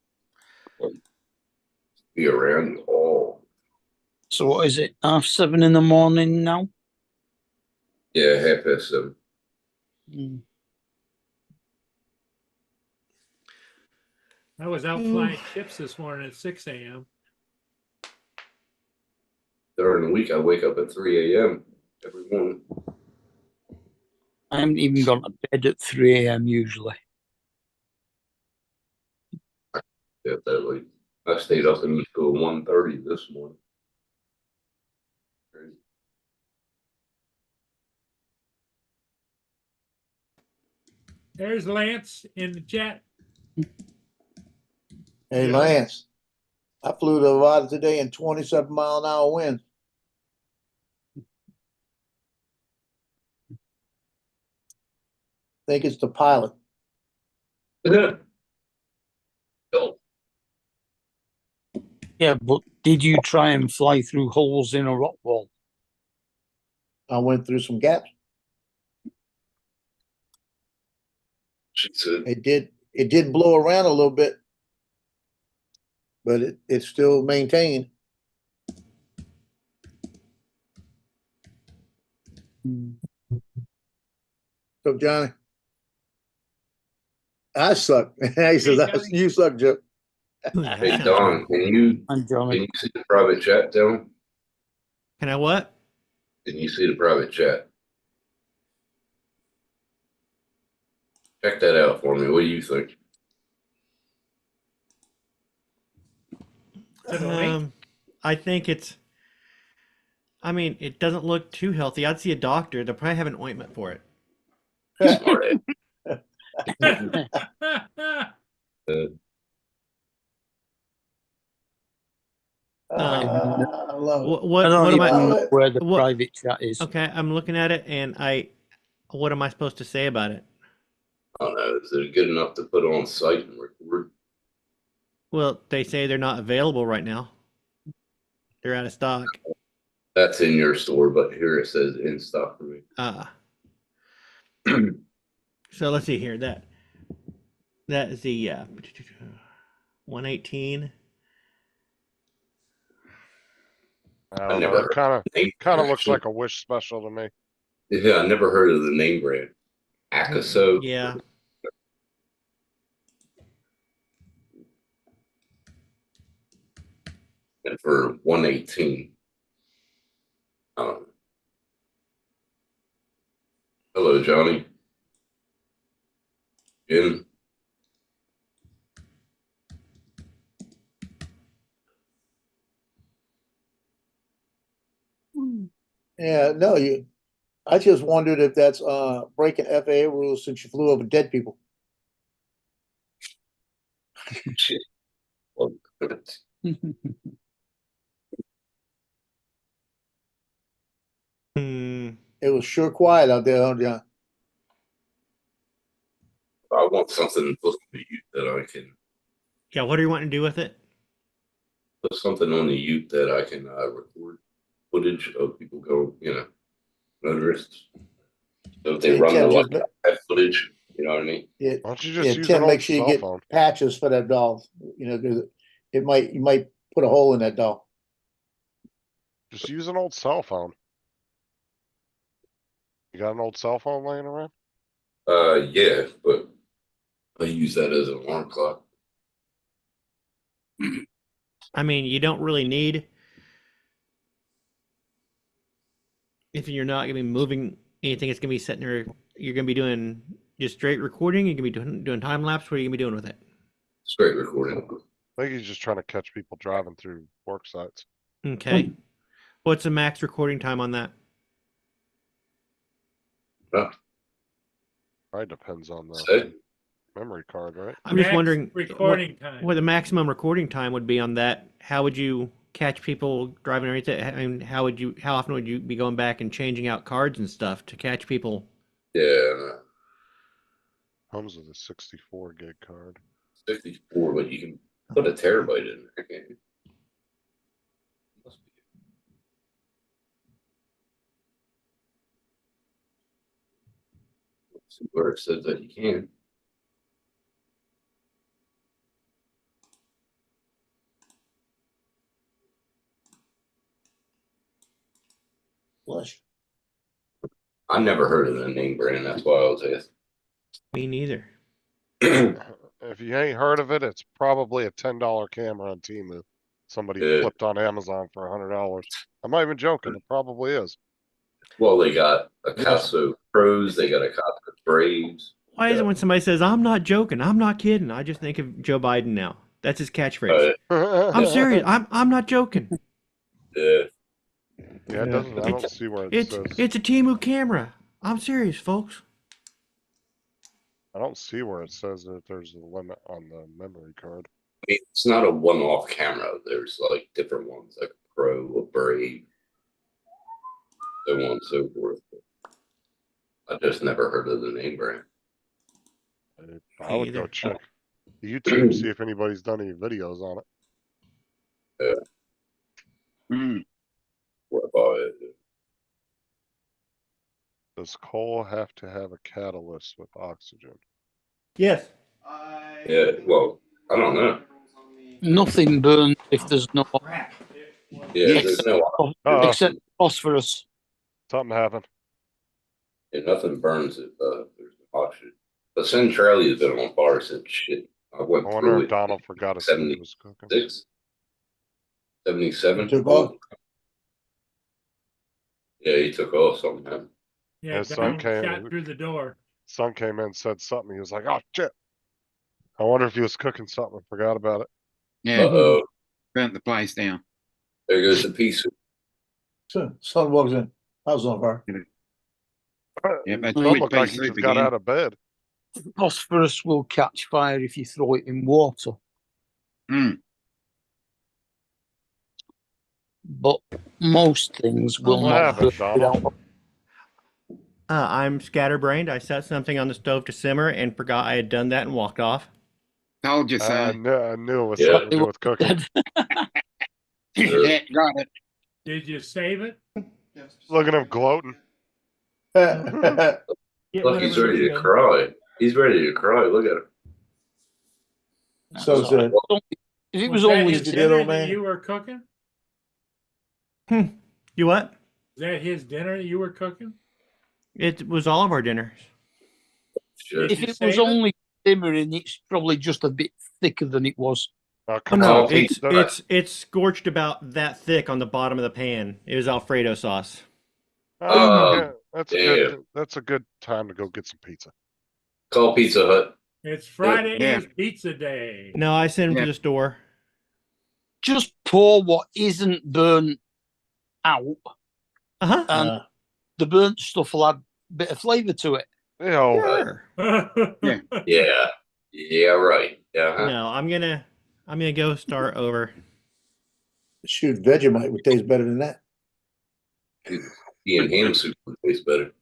Be around you all. So what is it? 7:30 in the morning now? Yeah, 7:30. Mm. I was out flying chips this morning at 6 a.m. During the week, I wake up at 3 a.m. every morning. I haven't even gone to bed at 3 a.m. usually. Yeah, that late. I stayed up until 1:30 this morning. Crazy. There's Lance in the chat. Hey, Yeah. Lance, I flew to Nevada today in 27-mile-an-hour winds. Think it's the pilot. Oh, Yeah, but did you try and fly through holes in a rock wall? I went through some gaps. she said, It did blow around a little bit, but it's still maintained. Mm. So Johnny, I suck. He says, Hey, Johnny. you suck, Joe. "Hey Don, can And Johnny. you see the private chat, Dylan? Can I what? Can you see the private chat? Check that out for me. What do you think? To the link? I think it's. I mean, it doesn't look too healthy. I'd see a doctor. They'll probably have an ointment for it. Smart I love it. What I don't what am even I? know where the what- private chat is. Okay, I'm looking at it, and what am I supposed to say about it? I don't know. Is it good enough to put on site and record? Well, they say they're not available right now. They're out of stock. That's in your store, but here it says in stock for me. So let's see here. That is the 118. I don't know. never It kind Name of looks actually. like a Wish special to me. Yeah, I never heard of the name brand. Akaso. Yeah. And for 118. Hello, Johnny. Jim. Yeah, no, I just wondered if that's breaking FAA rules since you flew over dead people. Shit. Well, Hmm. It was sure quiet out there, huh, John? I want something close to the Ute that I can Yeah, what are you wanting to do with it? put something on the Ute that I can record footage of people go, motorists. So if they Yeah, run the Tim, light, just I have footage. You know what I mean? Yeah, Why don't you yeah, just use Tim, an make old sure you cell get phone? patches for that doll. You know, 'cause you might put a hole in that doll. Just use an old cell phone. You got an old cell phone laying around? Yeah, but I use that as an alarm clock. I mean, you don't really need, if you're not going to be moving anything, it's going to be sitting there. You're going to be doing just straight recording. You're going to be doing time lapse. What are you going to be doing with it? Straight recording. I think he's just trying to catch people driving through work sites. Okay. What's the max recording time on that? Right, depends on the Say, memory card, right? I'm just Max wondering recording time. what the maximum recording time would be on that. How would you catch people driving everything? I mean, how often would you be going back and changing out cards and stuff to catch people? yeah, Comes with a 64 gig card. 64, but you can put a terabyte in there, can't you? Must be. Let's see where it says that you can. Flush. I never heard of the name brand. That's why I was asking. Me neither. If you ain't heard of it, it's probably a $10 camera on Temu. Somebody Yeah. flipped on Amazon for $100. I'm not even joking. It probably is. Well, they got a Casso Pros, they got a Casso Braves. Why is it when somebody says, "I'm not joking, I'm not kidding," I just think of Joe Biden now. That's his catchphrase. I'm serious. I'm not joking. Yeah, Yeah, it doesn't. I don't see where it It's says. it's a Temu camera. I'm serious, folks. I don't see where it says that there's a limit on the memory card. I mean, it's not a one-off camera. There's like different ones, like a Pro, a Brave, so on and so forth. I just never heard of the name brand. I would go either. check YouTube, see if anybody's done any videos on it. Mm. What about it? Does coal have to have a catalyst with oxygen? Yes. Yeah, well, I don't know. Nothing burns if there's no Yeah, Yes. there's no, except phosphorus. Something happened. yeah, nothing burns if there's oxygen. The Centralia has been on fire since shit. I went I wonder through if it. Donald forgot his food was cooking. 77. Took off? Yeah, he took off somehow. Yeah, His son Donald came shot and- through the door. Son came in and said something. He was like, "Oh shit!" I wonder if he was cooking something and forgot about it. Yeah, Uh-oh. burnt the place down. There goes the piece. Son walks in, house on fire. Yeah, that's Son always looked like pea he soup just got again. out of bed. Phosphorus will catch fire if you throw it in water. Mm. But most things will What not happened, burn Donald? without. I'm scatterbrained. I set something on the stove to simmer and forgot I had done that and walked off. Told you so. I knew it was Yeah. something to do with cooking. Yeah, got it. Did you save it? Look at him gloating. Get Look, he's whatever ready you to got. cry. He's ready to cry. Look at him. So said, If it was that only his did, dinner old that man. you were cooking? You what? Is that his dinner you were cooking? It was all of our dinners. Shit. if you it save was it? only simmering, it's probably just a bit thicker than it was. Oh, Oh, come no, on. it's scorched about that thick on the bottom of the pan. It was Alfredo sauce. Yeah, that's yeah. good. That's a good time to go get some pizza. Call Pizza Hut. It's Friday Yeah. is pizza day. No, I sent him Yeah. to the store. Just pour what isn't burnt out, Uh-huh. and the burnt stuff will add a bit of flavour to it. Yo, Sure. Yeah. Yeah. Yeah, right. Yeah. huh? No, I'm gonna go start over. shoot, Vegemite would taste better than that. Ian ham soup would taste better.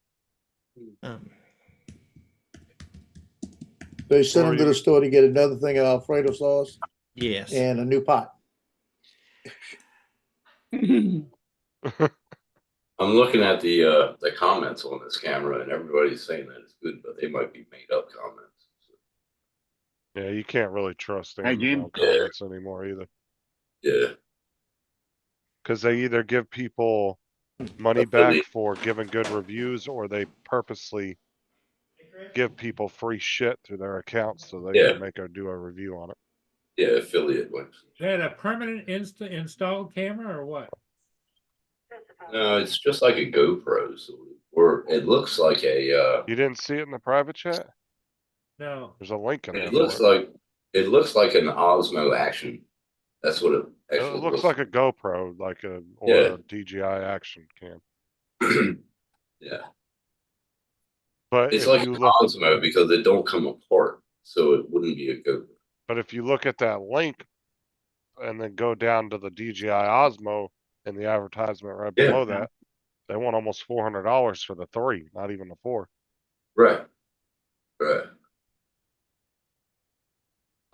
They sent Or them to you- the store to get another thing of Alfredo sauce Yes. and a new pot. I'm looking at the comments on this camera, and everybody's saying that it's good, but they might be made up comments. Yeah, you can't really trust Hey, Jim. Amazon comments anymore either. Yeah, Because they either give people money back Affiliate. for giving good reviews, or they purposely give people free shit through their accounts so they Yeah. can do a review on it. yeah, affiliate links. Is that a permanent installed camera or what? No, it's just like a GoPro, or it looks like a. You didn't see it in the private chat? No. There's a link in there. It looks like an Osmo Action. That's what it It actually looks like a GoPro, or Yeah. a DJI action cam. Yeah, But it's if like you an look, Osmo because it don't come apart, so it wouldn't be a GoPro. but if you look at that link and then go down to the DJI Osmo and the advertisement right Yeah. below that, they want almost $400 for the 3, not even the 4. Right, right.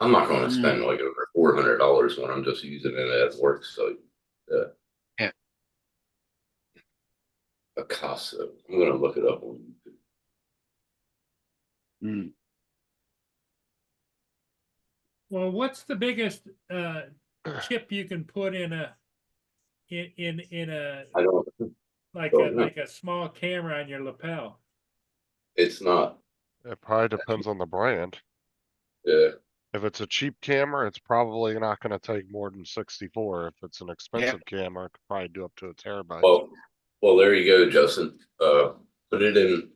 I'm not going to spend like over $400 when I'm just using it as work site. Yeah. Picasso. I'm going to look it up on YouTube. Well, what's the biggest chip you can put in a I don't. like don't know. like a small camera on your lapel? It's not. It probably depends on the brand. Yeah. If it's a cheap camera, it's probably not going to take more than 64. If it's an expensive camera, it could probably do up to a terabyte. Well, there you go, Justin. Put it in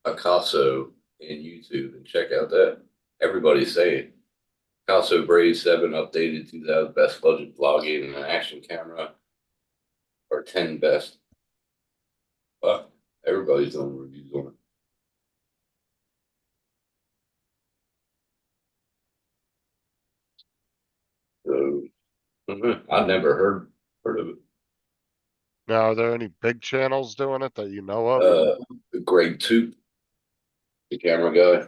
Picasso in YouTube and check out that. Everybody's saying Picasso Brave 7 updated 2000 best budget vlogging and action camera, or 10 best. But everybody's doing reviews on it. So I've never heard of it. Now, are there any big channels doing it that you know of? Greg Toop, the camera guy.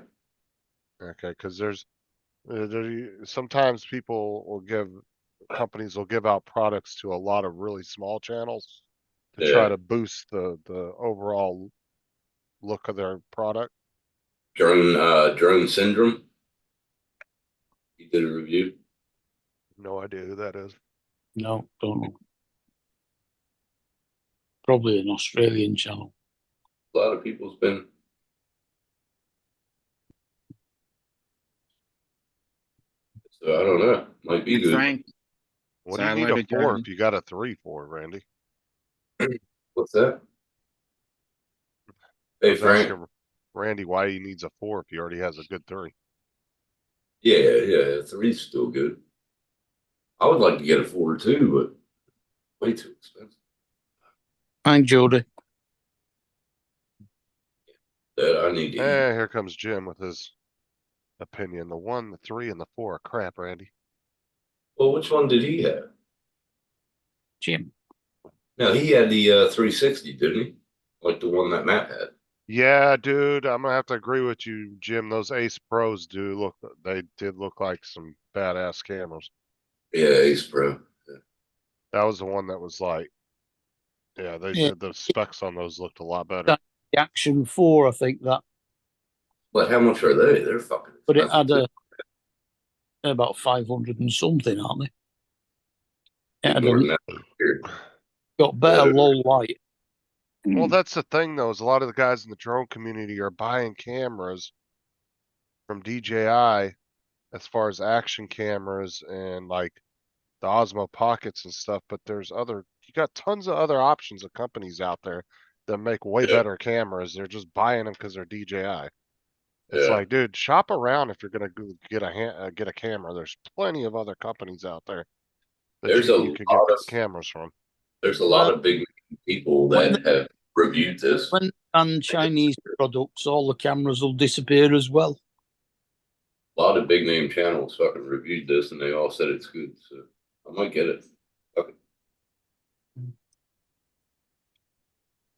Okay, because there's sometimes companies will give out products to a lot of really small channels to try to boost the overall look of their product. Drone Syndrome. He did a review. No idea who that is. No, don't know. Probably an Australian channel. A lot of people's been. So I don't know. Might be good. Frank, What do you need a 4 if you got a 3 for, Randy? What's that? Hey, Frank. Randy, why he needs a 4 if he already has a good 3? Yeah, 3's still good. I would like to get a 4 too, but way too expensive. Hi, Jody. That I need to eat. Here comes Jim with his opinion. The 1, the 3, and the 4 are crap, Randy. Well, which one did he have? Jim. No, he had the 360, didn't he? Like the one that Matt had. Yeah, dude, I'm gonna have to agree with you, Jim. Those Ace Pros they did look like some badass cameras. Yeah, Ace Pro. That was the one that was like, the specs on those looked a lot better. The Action 4, I think that. But how much are they? They're fucking expensive. But it had about 500 and something, aren't they? It had More than that. got better low light. Well, that's the thing, though, is a lot of the guys in the drone community are buying cameras from DJI as far as action cameras and like the Osmo Pockets and stuff, but you got tons of other options of companies out there that make way better cameras. They're just buying them because they're DJI. It's like, dude, shop around if you're gonna get a camera. There's plenty of other companies out there that you could get cameras from. There's a lot of big people that have reviewed this. When and Chinese products, all the cameras will disappear as well. A lot of big name channels fucking reviewed this and they all said it's good. So I might get it. Okay.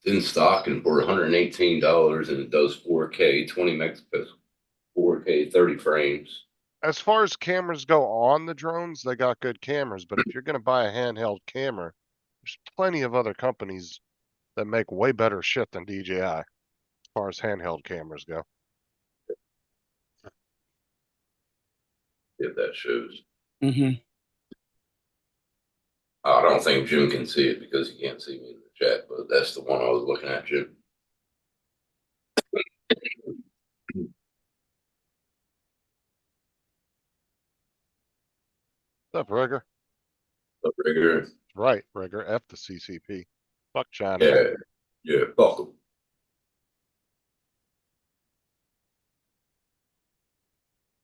It's in stock and for $118, and it does 4K, 20 megapixels, 4K, 30 frames. As far as cameras go on the drones, they got good cameras, but if you're gonna buy a handheld camera, there's plenty of other companies that make way better shit than DJI as far as handheld cameras go. If that shows. Mm-hmm. I don't think Jim can see it because he can't see me in the chat, but that's the one I was looking at, Jim. What's up, Rigger? But Rigger, Right, Rigger. F the CCP. Fuck China. yeah, fuck 'em.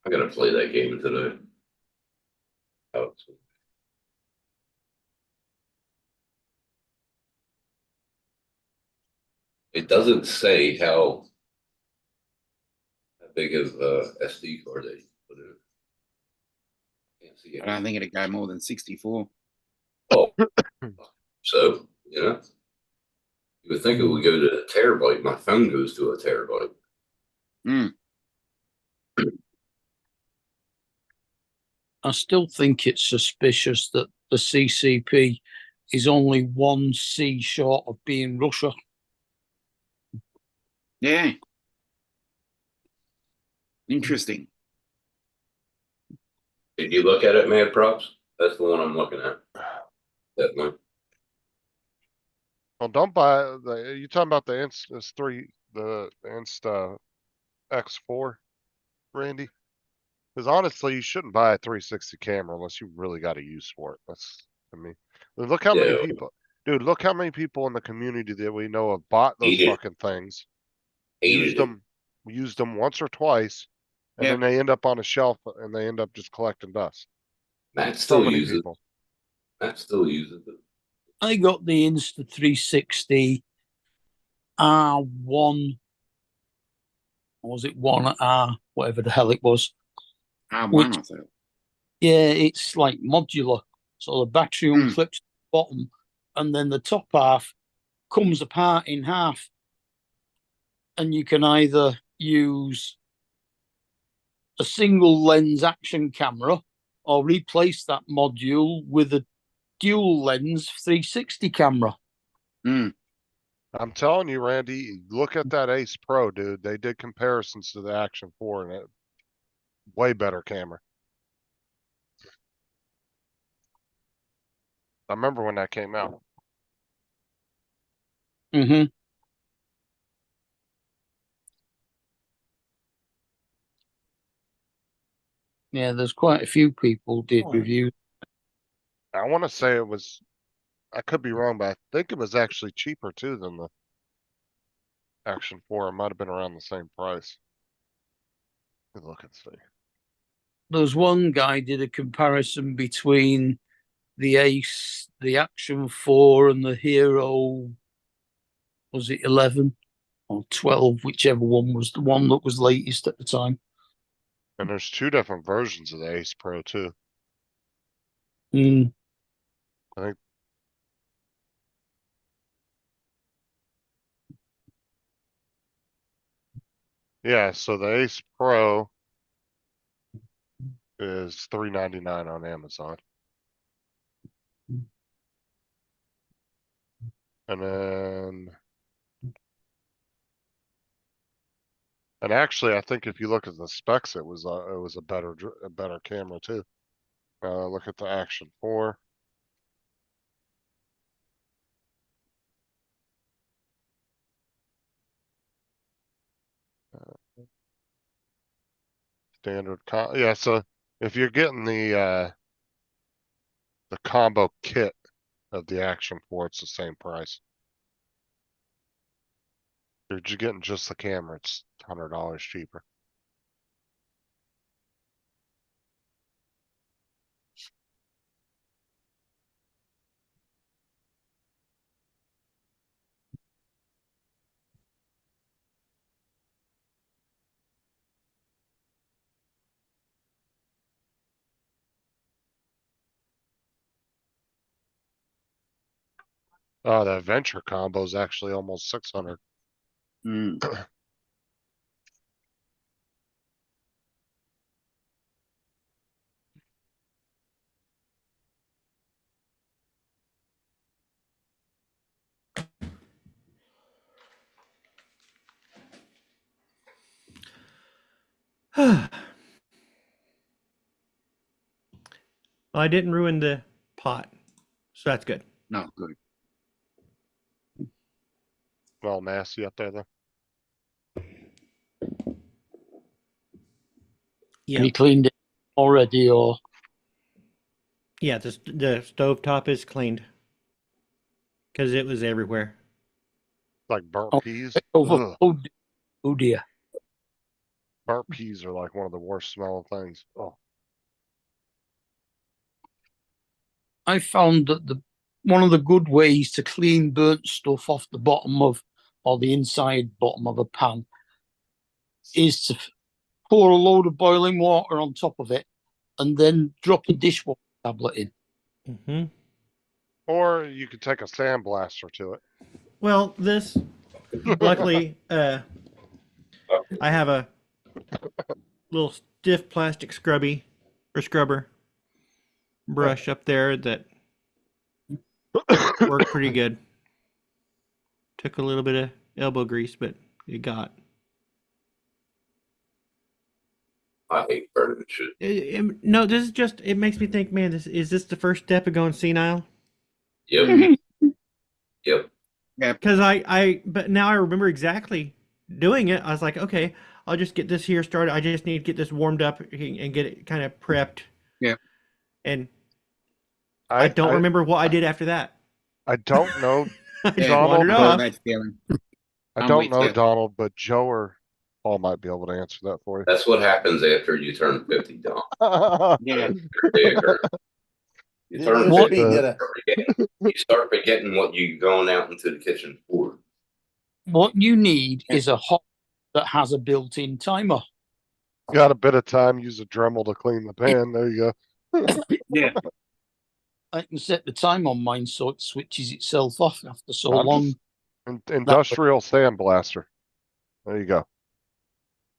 I gotta play that game today. Oh, it doesn't say how big of a SD card they put in. Can't see I don't it. think it'd go more than 64. Oh, so you know, you would think it would go to a terabyte. My phone goes to a terabyte. Mm. I still think it's suspicious that the CCP is only one C short of being Russia. Yeah. Interesting. Did you look at it, Mad Props? That's the one I'm looking at. That one. Well, don't buy the. You talking about the Insta the Insta X4, Randy? Because honestly, you shouldn't buy a 360 camera unless you really got a use for it. That's to me. Look how many Yeah. people, dude. Look how many people in the community that we know have bought those Hated it. fucking things, Hated it. used them once or twice, and Yep. then they end up on a shelf and they end up just collecting dust. Matt So still many uses. people. Matt still uses it. I got the Insta360 R1, or was it 1R, whatever the hell it was. R1, Which, I thought. yeah, it's like modular. So the battery unclips the bottom, and then the top half comes apart in half. And you can either use a single lens action camera or replace that module with a dual lens 360 camera. Mm. I'm telling you, Randy, look at that Ace Pro, dude. They did comparisons to the Action 4 and it way better camera. I remember when that came out. Mm-hmm. Yeah, there's quite a few people did reviews. I want to say it was, I could be wrong, but I think it was actually cheaper too than the Action 4. It might have been around the same price. Good look and see. There's one guy did a comparison between the Ace, the Action 4, and the Hero. Was it 11 or 12? Whichever one was the one that was latest at the time. And there's two different versions of the Ace Pro too. Mm. I think. Yeah, so the Ace Pro is $399 on Amazon. And then, and actually, I think if you look at the specs, it was a better camera too. Look at the Action 4. Standard yeah, so if you're getting the combo kit of the Action 4, it's the same price. You're just getting just the camera, it's $100 cheaper. Oh, the adventure combo is actually almost 600. Mm. Well, I didn't ruin the pot, so that's good. Not good. Well, nasty up there, though. Yeah, Have you cleaned it already, or yeah. The stove top is cleaned because it was everywhere. Like burnt Oh, peas. over? Ugh. Oh dear. Burnt peas are like one of the worst smelling things. Oh, I found that the one of the good ways to clean burnt stuff off the bottom of or the inside bottom of a pan is to pour a load of boiling water on top of it and then drop a dishwater tablet in. Mm-hmm. or you could take a sandblaster to it. Well, this luckily, I have a little stiff plastic scrubber brush up there that worked pretty good. Took a little bit of elbow grease, but it got. I hate burning shit. No, this is just. It makes me think, man. Is this the first step of going senile? Yep. Yep. Because but now I remember exactly doing it. I was like, okay, I'll just get this here started. I just need to get this warmed up and get it kind of prepped. Yeah. And I don't remember what I did after that. I don't know. I just Donald, wandered but- off. That feeling. I I'm don't with know, you. Donald, but Joe or Paul might be able to answer that for you. That's what happens after you turn 50, Don. Yeah. They occur. You turn What 50, did you start forgetting what you're going out into the kitchen for. What you need is a hot that has a built-in timer. Got a bit of time, use a Dremel to clean the pan. There you go. Yeah. I can set the time on mine so it switches itself off after so I'm long. just- Industrial sandblaster. There you go.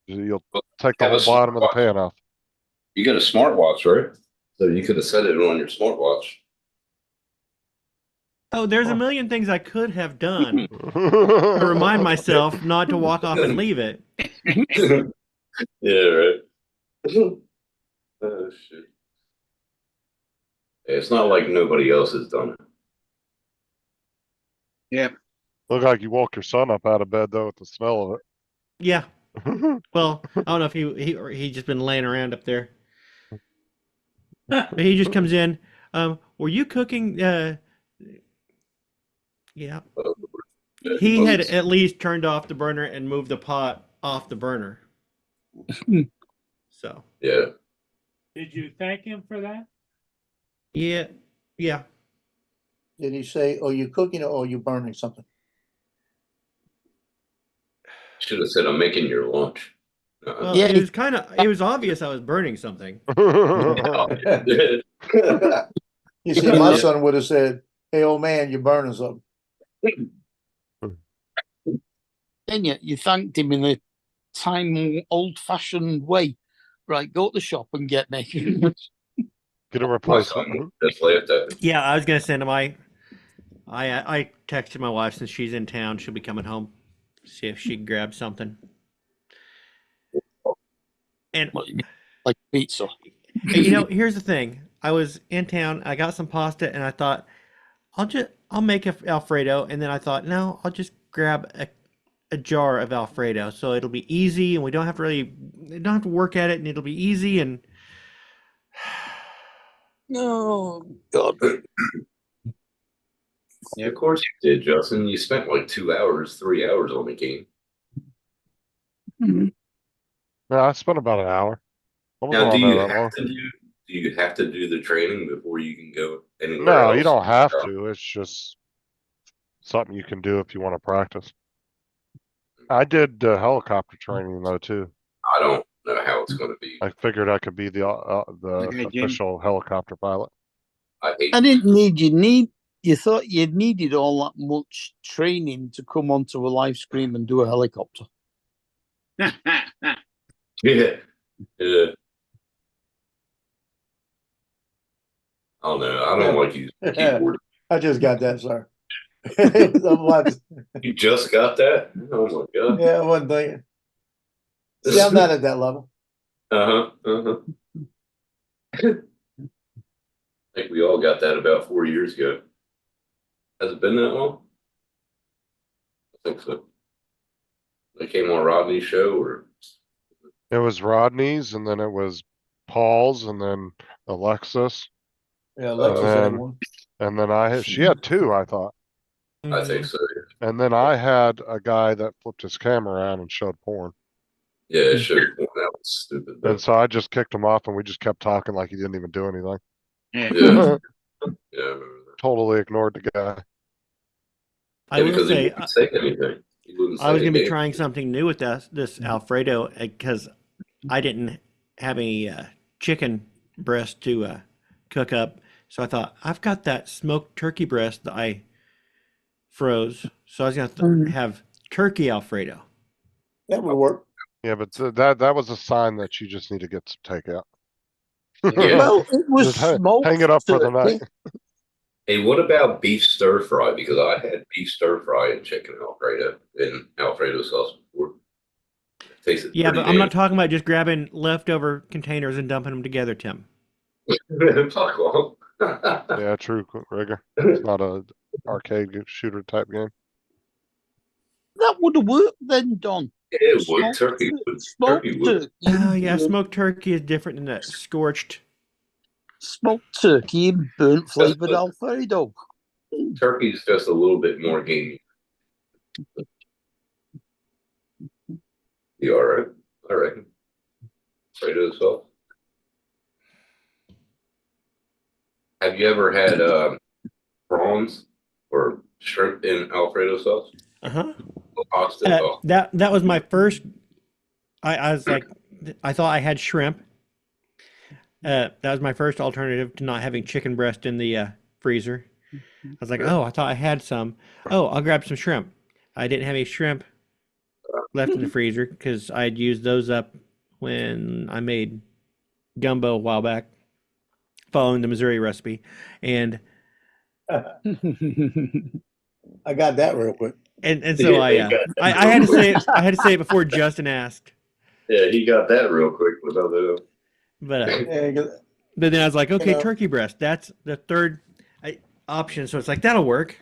You'll take the Have a whole bottom of the smartwatch. pan off. You got a smartwatch, right? So you could have set it on your smartwatch. Oh, there's a million things I could have done to remind myself not to walk off and leave it. Yeah, right. Oh shit. It's not like nobody else has done it. Yeah. Look like you woke your son up out of bed though with the smell of Yeah. it. Well, I don't know if he just been laying around up there. But he just comes in. Were you cooking? Yeah. He had at least turned off the burner and moved the pot off the burner. So. Yeah. Did you thank him for that? Yeah. Yeah. Did he say, "Oh, you cooking or you burning something?" Should have said, I'm making your lunch. Well, Yeah. it was obvious I was burning something. You see, my son would have said, "Hey, old man, you're burning something." Then you thanked him in a time old-fashioned way. Right, go to the shop and get me. Get a My replacement. son just laughed at me. Yeah, I was gonna send him. I texted my wife since she's in town. She'll be coming home. See if she can grab something. And What, you mean, like pizza. here's the thing. I was in town. I got some pasta, and I thought I'll make a Alfredo. And then I thought, no, I'll just grab a jar of Alfredo, so it'll be easy, and we don't have to work at it, and it'll be easy. And Oh God. Yeah, of course you did, Justin. You spent like 2 hours, 3 hours on the game. Mhm. No, I spent about an hour. I wasn't Now, on there that long. do you have to do the training before you can go anywhere No, else? you don't have to. It's just something you can do if you want to practice. I did helicopter training though too. I don't know how it's going to be. I figured I could be the Okay, Jim. official helicopter pilot. I hate I didn't need you thought you needed all that much training to come onto a live stream and do a helicopter. Yeah. Yeah. I don't know. I don't like using the keyboard. I just got that, sir. I'm like, You just got that? Oh my god. yeah, I wasn't thinking. See, I'm not at that level. Uh-huh. Uh-huh. I think we all got that about 4 years ago. Has it been that long? I think so. They came on Rodney's show, or It was Rodney's, and then it was Paul's, and then Alexis, Yeah, Alexis had then- one. and then she had two, I thought. I think so. And then I had a guy that flipped his camera around and showed porn. Yeah, it showed that was stupid. Though. And so I just kicked him off and we just kept talking like he didn't even do anything. Yeah. Yeah, yeah, I remember that. Totally ignored the guy. I Yeah, will because he say, wouldn't say anything. He wouldn't I was say going to be anything. trying something new with this Alfredo because I didn't have any chicken breast to cook up. So I thought, I've got that smoked turkey breast that I froze. So I was going to have turkey Alfredo. That would work. Yeah, but that was a sign that you just need to get some takeout. Yeah. Well, it was Just smoked hang it up for the turkey. night. Hey, what about beef stir fry? Because I had beef stir fry and chicken Alfredo in Alfredo sauce before. It tasted Yeah, pretty but I'm not talking about just grabbing leftover containers and dumping them together, Tim. damn. Fuck off. Yeah, true, Rigger. It's not a arcade shooter type game. That would have worked then, Don. It would. Smoked Turkey tur- would. smoked Turkey would. turkey. Oh, yeah, smoked turkey is different than that scorched. Smoked turkey and burnt flavored good. Alfredo. Turkey's just a little bit more gamey. You all right? I reckon. Alfredo sauce. Have you ever had prawns or shrimp in Alfredo sauce? Uh-huh. Pasta. Oh, That was my first. I was like, I thought I had shrimp. That was my first alternative to not having chicken breast in the freezer. I was like, oh, I thought I had some. Oh, I'll grab some shrimp. I didn't have any shrimp left in the freezer because I'd used those up when I made gumbo a while back, following the Missouri recipe, and I got that real quick. and so I Yeah, I had to say it. I had to say it before Justin asked, yeah, he got that real quick without the. but. Yeah, 'cause But then I was like, okay, know- turkey breast. That's the third option. So it's like that'll work.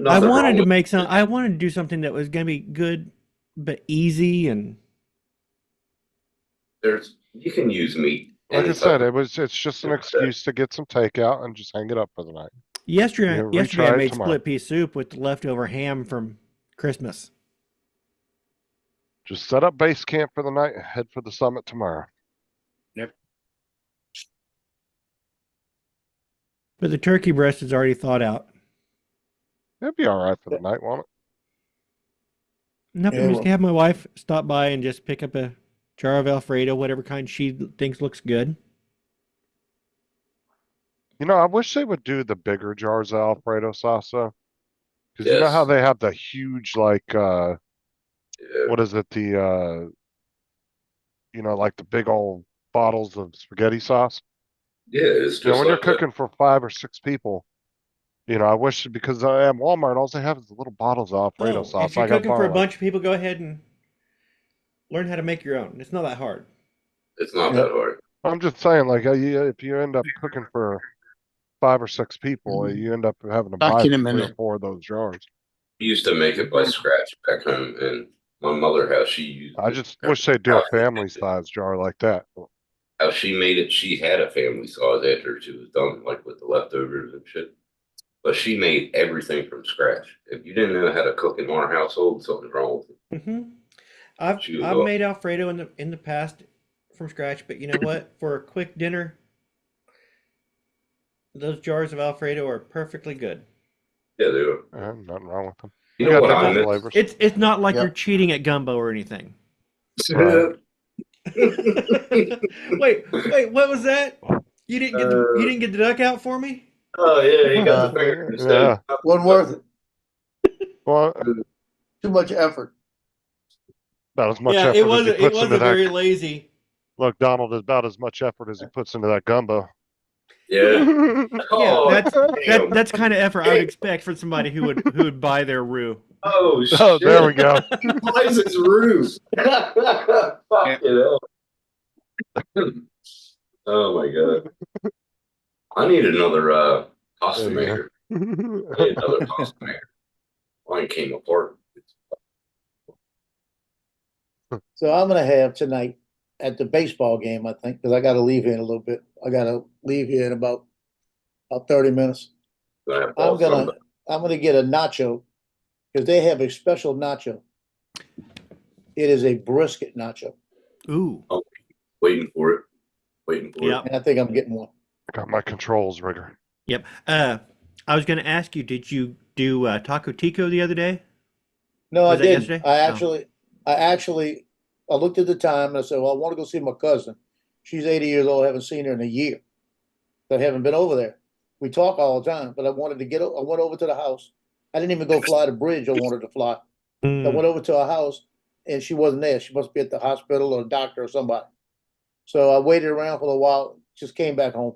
I wanted to make some. I wanted to do something that was gonna be good, but easy and. You can use meat. Like I anytime. said, it's just an excuse to get some takeout and just hang it up for the night. Yesterday, Yeah, yesterday I retry it made tomorrow. split pea soup with leftover ham from Christmas. Just set up base camp for the night, head for the summit tomorrow. But the turkey breast is already thawed out. It'd be all right for the night, won't it? Nothing. Yeah, Just well- have my wife stop by and just pick up a jar of Alfredo, whatever kind she thinks looks good. You know, I wish they would do the bigger jars of Alfredo sauce though. Cause you know how Yes. they have the huge, like, Yeah. what is it? The, like the big old bottles of spaghetti sauce. Yeah, it's just You know, when you're like that. cooking for 5 or 6 people, I wish because at Walmart, all they have is the little bottles of Alfredo Oh, sauce. if you're I got cooking for a borrow it. bunch of people, go ahead and learn how to make your own. It's not that hard. It's not Yeah. that hard. I'm just saying, like, if you end up cooking for 5 or 6 people, you end up having to Back buy in a 3 or minute. 4 of those jars. We used to make it by scratch back home, and my mother, how she used I it, just wish they'd do a family size jar like that. how she made it. She had a family size after she was done, like with the leftovers and shit. But she made everything from scratch. If you didn't know how to cook in our household, something's wrong with you. Hmm. I've She was I've off. made Alfredo in the past from scratch, but you know what? For a quick dinner, those jars of Alfredo are perfectly good. Yeah, they were. Nothing wrong with them. You We know got what I different miss? flavors. It's not like Yep. you're cheating at gumbo or anything. Right. Wait, what was that? You didn't get the duck out for me? Oh, yeah, he got the finger in his Yeah. head. Wasn't worth it. Well, Too much effort. about as much Yeah, effort it as he wasn't. It puts into wasn't that. very lazy. Look, Donald, is about as much effort as he puts into that gumbo. Yeah. Yeah, Oh, damn. that's kind of effort I would expect from somebody who would buy their roux. Oh, shit. Oh, there we go. He buys his roof. Fuck it up. Oh my god. I need another pasta There you maker. I need another pasta maker. Mine came apart. So I'm gonna have tonight at the baseball game, I think, because I gotta leave here in a little bit. I gotta leave here in about 30 minutes. I'm gonna get a nacho because they have a special nacho. It is a brisket nacho, Ooh. Oh, waiting for it. Waiting for Yep. it. and I think I'm getting one. Got my controls rigor. Yep. I was going to ask you, did you do Taco Tico the other day? No, I Was that didn't. yesterday? I looked at the time and I said, well, I want to go see my cousin. She's 80 years old. I haven't seen her in a year. I haven't been over there. We talk all the time, but I went over to the house. I didn't even go fly the bridge I wanted to fly. I went over to her house and she wasn't there. She must be at the hospital or a doctor or somebody. So I waited around for a while, just came back home.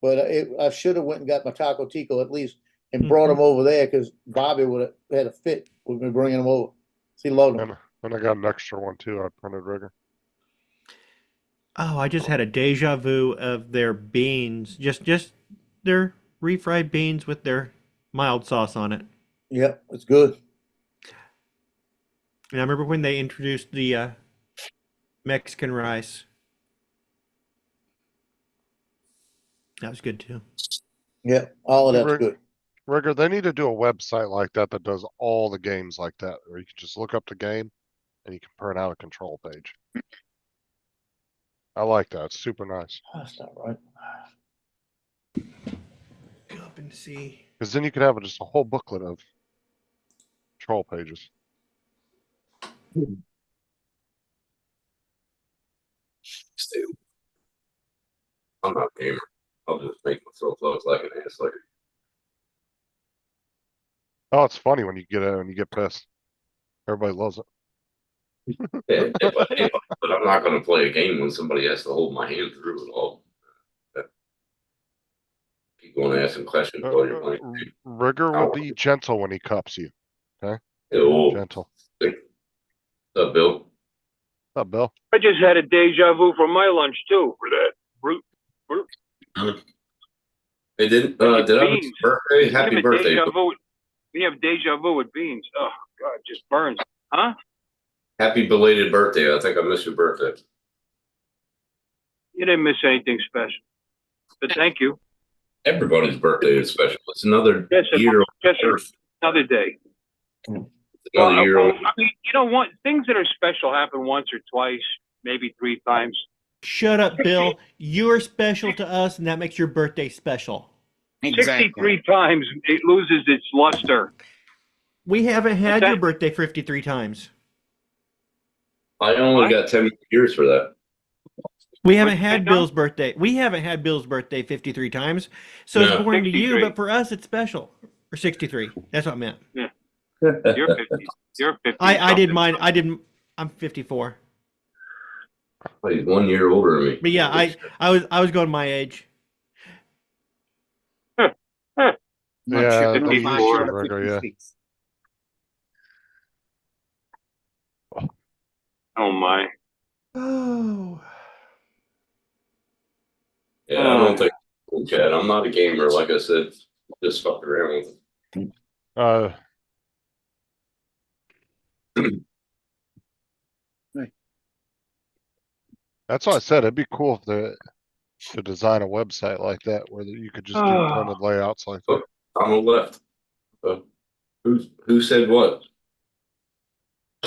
But I should have went and got my Taco Tico at least and brought him over there because Bobby would have had a fit with me bringing him over. He loved him. And I got an extra one too. I printed rigor. Oh, I just had a deja vu of their beans. Just their refried beans with their mild sauce on it. Yep, it's good. And I remember when they introduced the Mexican rice. That was good too. Yeah, all of that's good. Rigor, they need to do a website like that that does all the games like that, where you can just look up the game and you can print out a control page. I like that. It's super nice. That's not right. Go up and see. Because then you could have just a whole booklet of control pages. I'm not a gamer. I'll just make myself look like an ass. Like, Oh, it's funny when you get pissed. Everybody loves it. but I'm not going to play a game when somebody has to hold my hand through it all. Keep going asking questions while you're playing. Rigor will be gentle when he cups you. Okay? Oh, Gentle. what's up, Bill? What's up, Bill? I just had a deja vu from my lunch too for that root. Hey, did I have a birthday? Happy birthday. We have deja vu with beans. Oh God, it just burns. Huh? Happy belated birthday. I think I missed your birthday. You didn't miss anything special. But thank you. Everybody's birthday is special. It's another year. Another day. Another year old. I mean, you know what? Things that are special happen once or twice, maybe 3 times. Shut up, Bill. You're special to us, and that makes your birthday special. Exactly. 63 times it loses its luster. We haven't had your birthday 53 times. I only got 10 years for that. We haven't had Bill's birthday. We haven't had Bill's birthday 53 times. So it's boring to you, but for us, it's special. Or 63. That's what I meant. Yeah. You're 50. You're 50. I did mine. I'm 54. Well, he's 1 year older than me. But yeah, I was going my age. Yeah, Not don't use sure. it, Rigor, yeah. Oh my. Oh. Yeah, I don't think, Chad, I'm not a gamer. Like I said, just fuck around with it. That's why I said it'd be cool if to design a website like that where you could just do printed layouts like that. On the left. Who said what?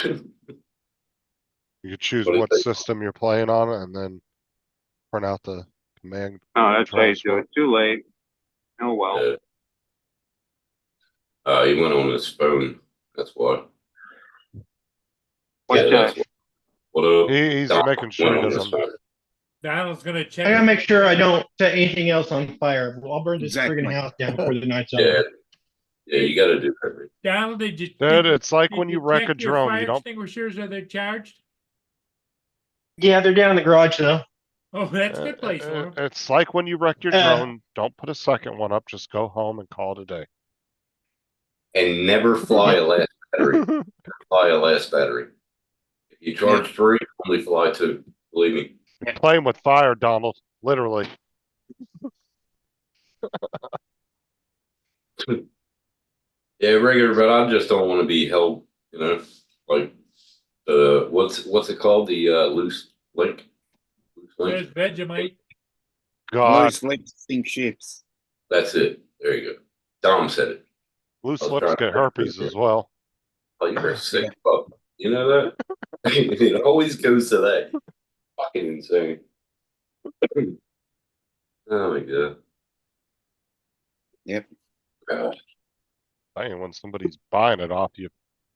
You could choose What do you what think? system you're playing on and then print out the command. Oh, that's how you controls do for it. Too late. Oh well. He went on his phone. That's why. What's that? What up? He's Doc making sure he went on his doesn't. phone. Donald's gonna check. I gotta make sure I don't set anything else on fire. I'll burn this friggin' Exactly. house down before the night's Yeah, over. yeah, you got to do that. Donald, did you? Dude, did it's like did when you wreck check a your drone, fire you don't. extinguishers, are they charged? Yeah, they're down in the garage though. Oh, that's a good place for 'em. It's like when you wreck your Uh, drone. Don't put a second one up. Just go home and call it a day. And never fly a last battery. Fly a last battery. If you charge 3, only fly 2. Believe me. You're playing with fire, Donald. Literally. Yeah, regular, but I just don't want to be held, you know, like what's it called? The loose link. There's Vegemite. God, Loose lips sink ships. That's it. There you go. Dom said it. loose I was lips trying get to- herpes as well. Oh, you're a sick fuck. You know that? It always goes to that. Fucking insane. Oh my god. Yep. God. Saying when somebody's buying it off you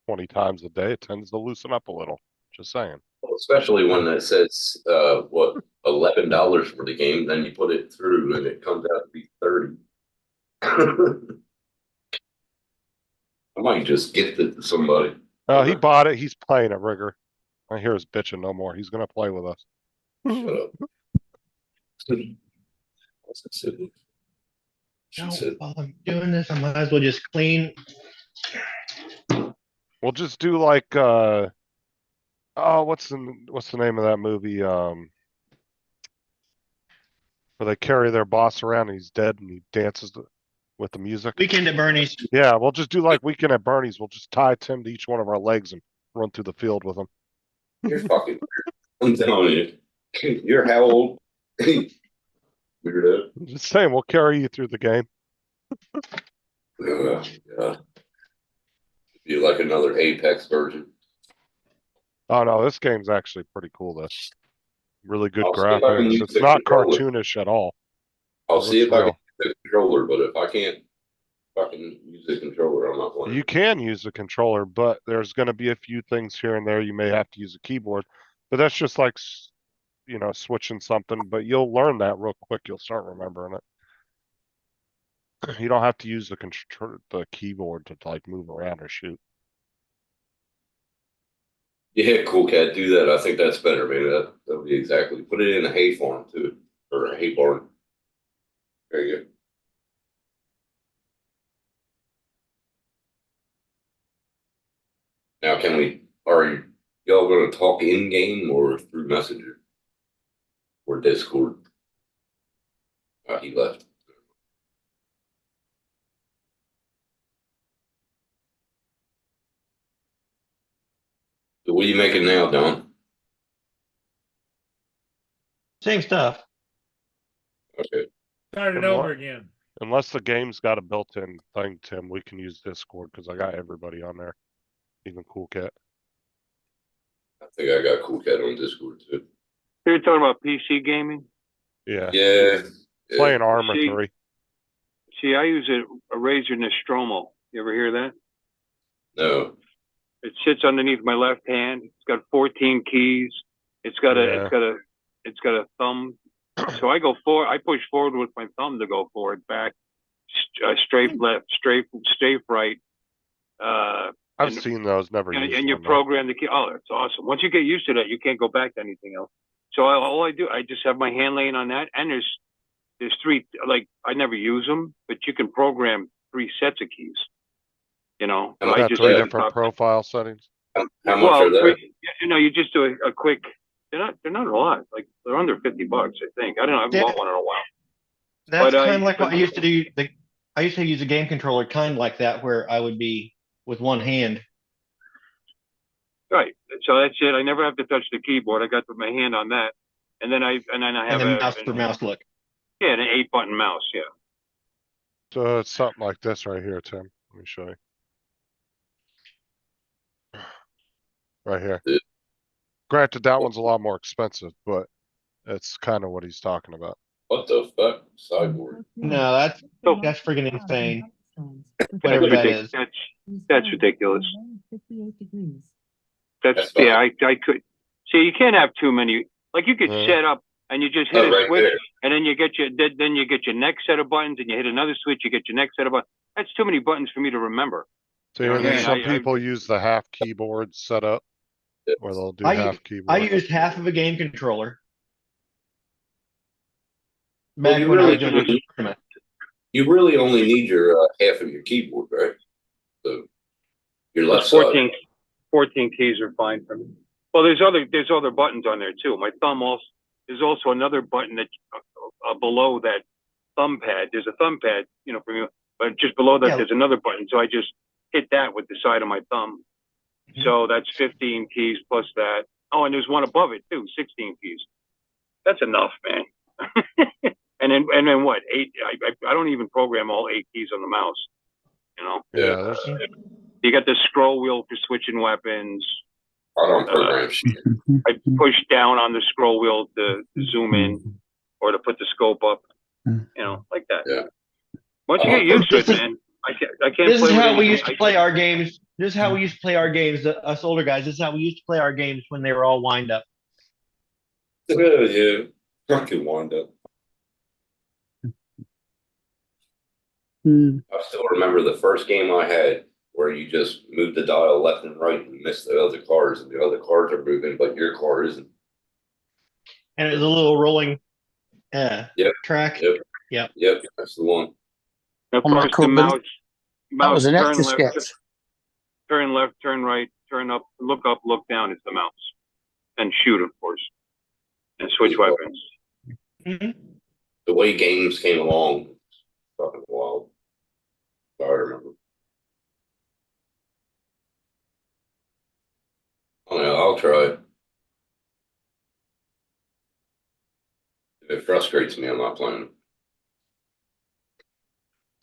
20 times a day, it tends to loosen up a little. Just saying. Well, especially when it says what $11 for the game, then you put it through and it comes out to be 30. I might just gift it to somebody. Oh, he bought it. He's playing it, Rigger. I hear his bitching no more. He's gonna play with us. Shut up. What's it say? She no, said, while I'm doing this, I might as well just clean. We'll just do like oh, what's the name of that movie? Where they carry their boss around and he's dead and he dances with the music. Weekend at Bernie's. Yeah, we'll just do like Weekend at Bernie's. We'll just tie Tim to each one of our legs and run through the field with him. you're fucking weird. I'm telling you. You're how old? Weirdo. I'm just saying, we'll carry you through the game. Oh, God. Be like another Apex version. Oh no, this game's actually pretty cool. Though, really good I'll see if I can graphics. use It's the not controller. cartoonish at all. I'll It see if looks I real. can use the controller, but if I can't fucking use the controller, I'm not playing. You can use the controller, but there's going to be a few things here and there you may have to use a keyboard. But that's just like, you know, switching something. But you'll learn that real quick. You'll start remembering it. You don't have to use the keyboard to like move around or shoot. Yeah, cool cat, do that. I think that's better, man. That'll be exactly. Put it in a hay farm too, or a hay barn. There you go. Now, are y'all going to talk in game or through Messenger or Discord? He left. So what are you making now, Don? Same stuff. Okay. Start it And over what- again. Unless the game's got a built-in thing, Tim, we can use Discord because I got everybody on there, even Cool Cat. I think I got cool cat on Discord too. You're talking about PC gaming? Yeah, Yeah. playing Armor See- 3. See, I use a Razer Nostromo. You ever hear that? No. It sits underneath my left hand. It's got 14 keys. It's got a thumb. So I go forward. I push forward with my thumb to go forward, back, straight left, straight right. I've and- seen those, never used And you one, though. program the key. Oh, that's awesome. Once you get used to that, you can't go back to anything else. So all I do, I just have my hand laying on that, and there's 3. Like I never use them, but you can program 3 sets of keys. You know, How so I much Got just three that? different profile settings. How much are they? you just do a quick. They're not a lot. Like they're under $50, I think. I don't know. I haven't Yeah. bought one in a while. That's But, kind of like what but- I used to do. I used to use a game controller kind of like that, where I would be with one hand. Right. So that's it. I never have to touch the keyboard. I got to put my hand on that, and then I have And then mouse for mouse click. Yeah, an 8-button mouse. Yeah. So it's something like this right here, Tim. Let me show you. Right here. Yeah. Granted, that one's a lot more expensive, but it's kind of what he's talking about. What the fuck? Cyborg. No, that's So- that's freaking insane. That's Whatever that ridiculous. is. That's ridiculous. That's I could see. You can't have too many. Like you could Yeah. set up and you just hit Oh, a right switch, there. and then you get your next set of buttons, and you hit another switch, you get your next set of buttons. That's too many buttons for me to remember. So You know yeah, what I there's mean? some people use the half keyboard setup where they'll do I half I keyboard. used half of a game controller Well, back you when I really was doing only, a tournament. you really only need your half of your keyboard, right? So your left Those side. 14 keys are fine for me. Well, there's other buttons on there too. My thumb also, there's also another button that below that thumb pad. There's a thumb pad, you know, for me, but just below that Yeah. there's another button. So I just hit that with the side of my thumb. So that's 15 keys plus that. Oh, and there's one above it too, 16 keys. That's enough, man. and then what? 8. I don't even program all 8 keys on the mouse. You know. Yeah, there's You got the scroll wheel for switching weapons. I don't program shit. I push down on the scroll wheel to zoom in or to put the scope up, you know, like that. Yeah. Once you get used to it, man, I can't This play is with how we anything. used to play our games. This is how we used to play our games. Us older guys. This is how we used to play our games when they were all wind up. Yeah. Fucking wind up. Hmm. I still remember the first game I had where you just moved the dial left and right and missed the other cars, and the other cars are moving, but your car isn't. And it was a little rolling Yep. track. Yep. Yep. That's the one. Of On my course, the company, that was an turn extra left, sketch. turn left, turn right, turn up, look down is the mouse. And shoot, of course. And switch weapons. Mm-hmm. The way games came along, fucking wild. I remember. Oh yeah, I'll try it. If it frustrates me, I'm not playing.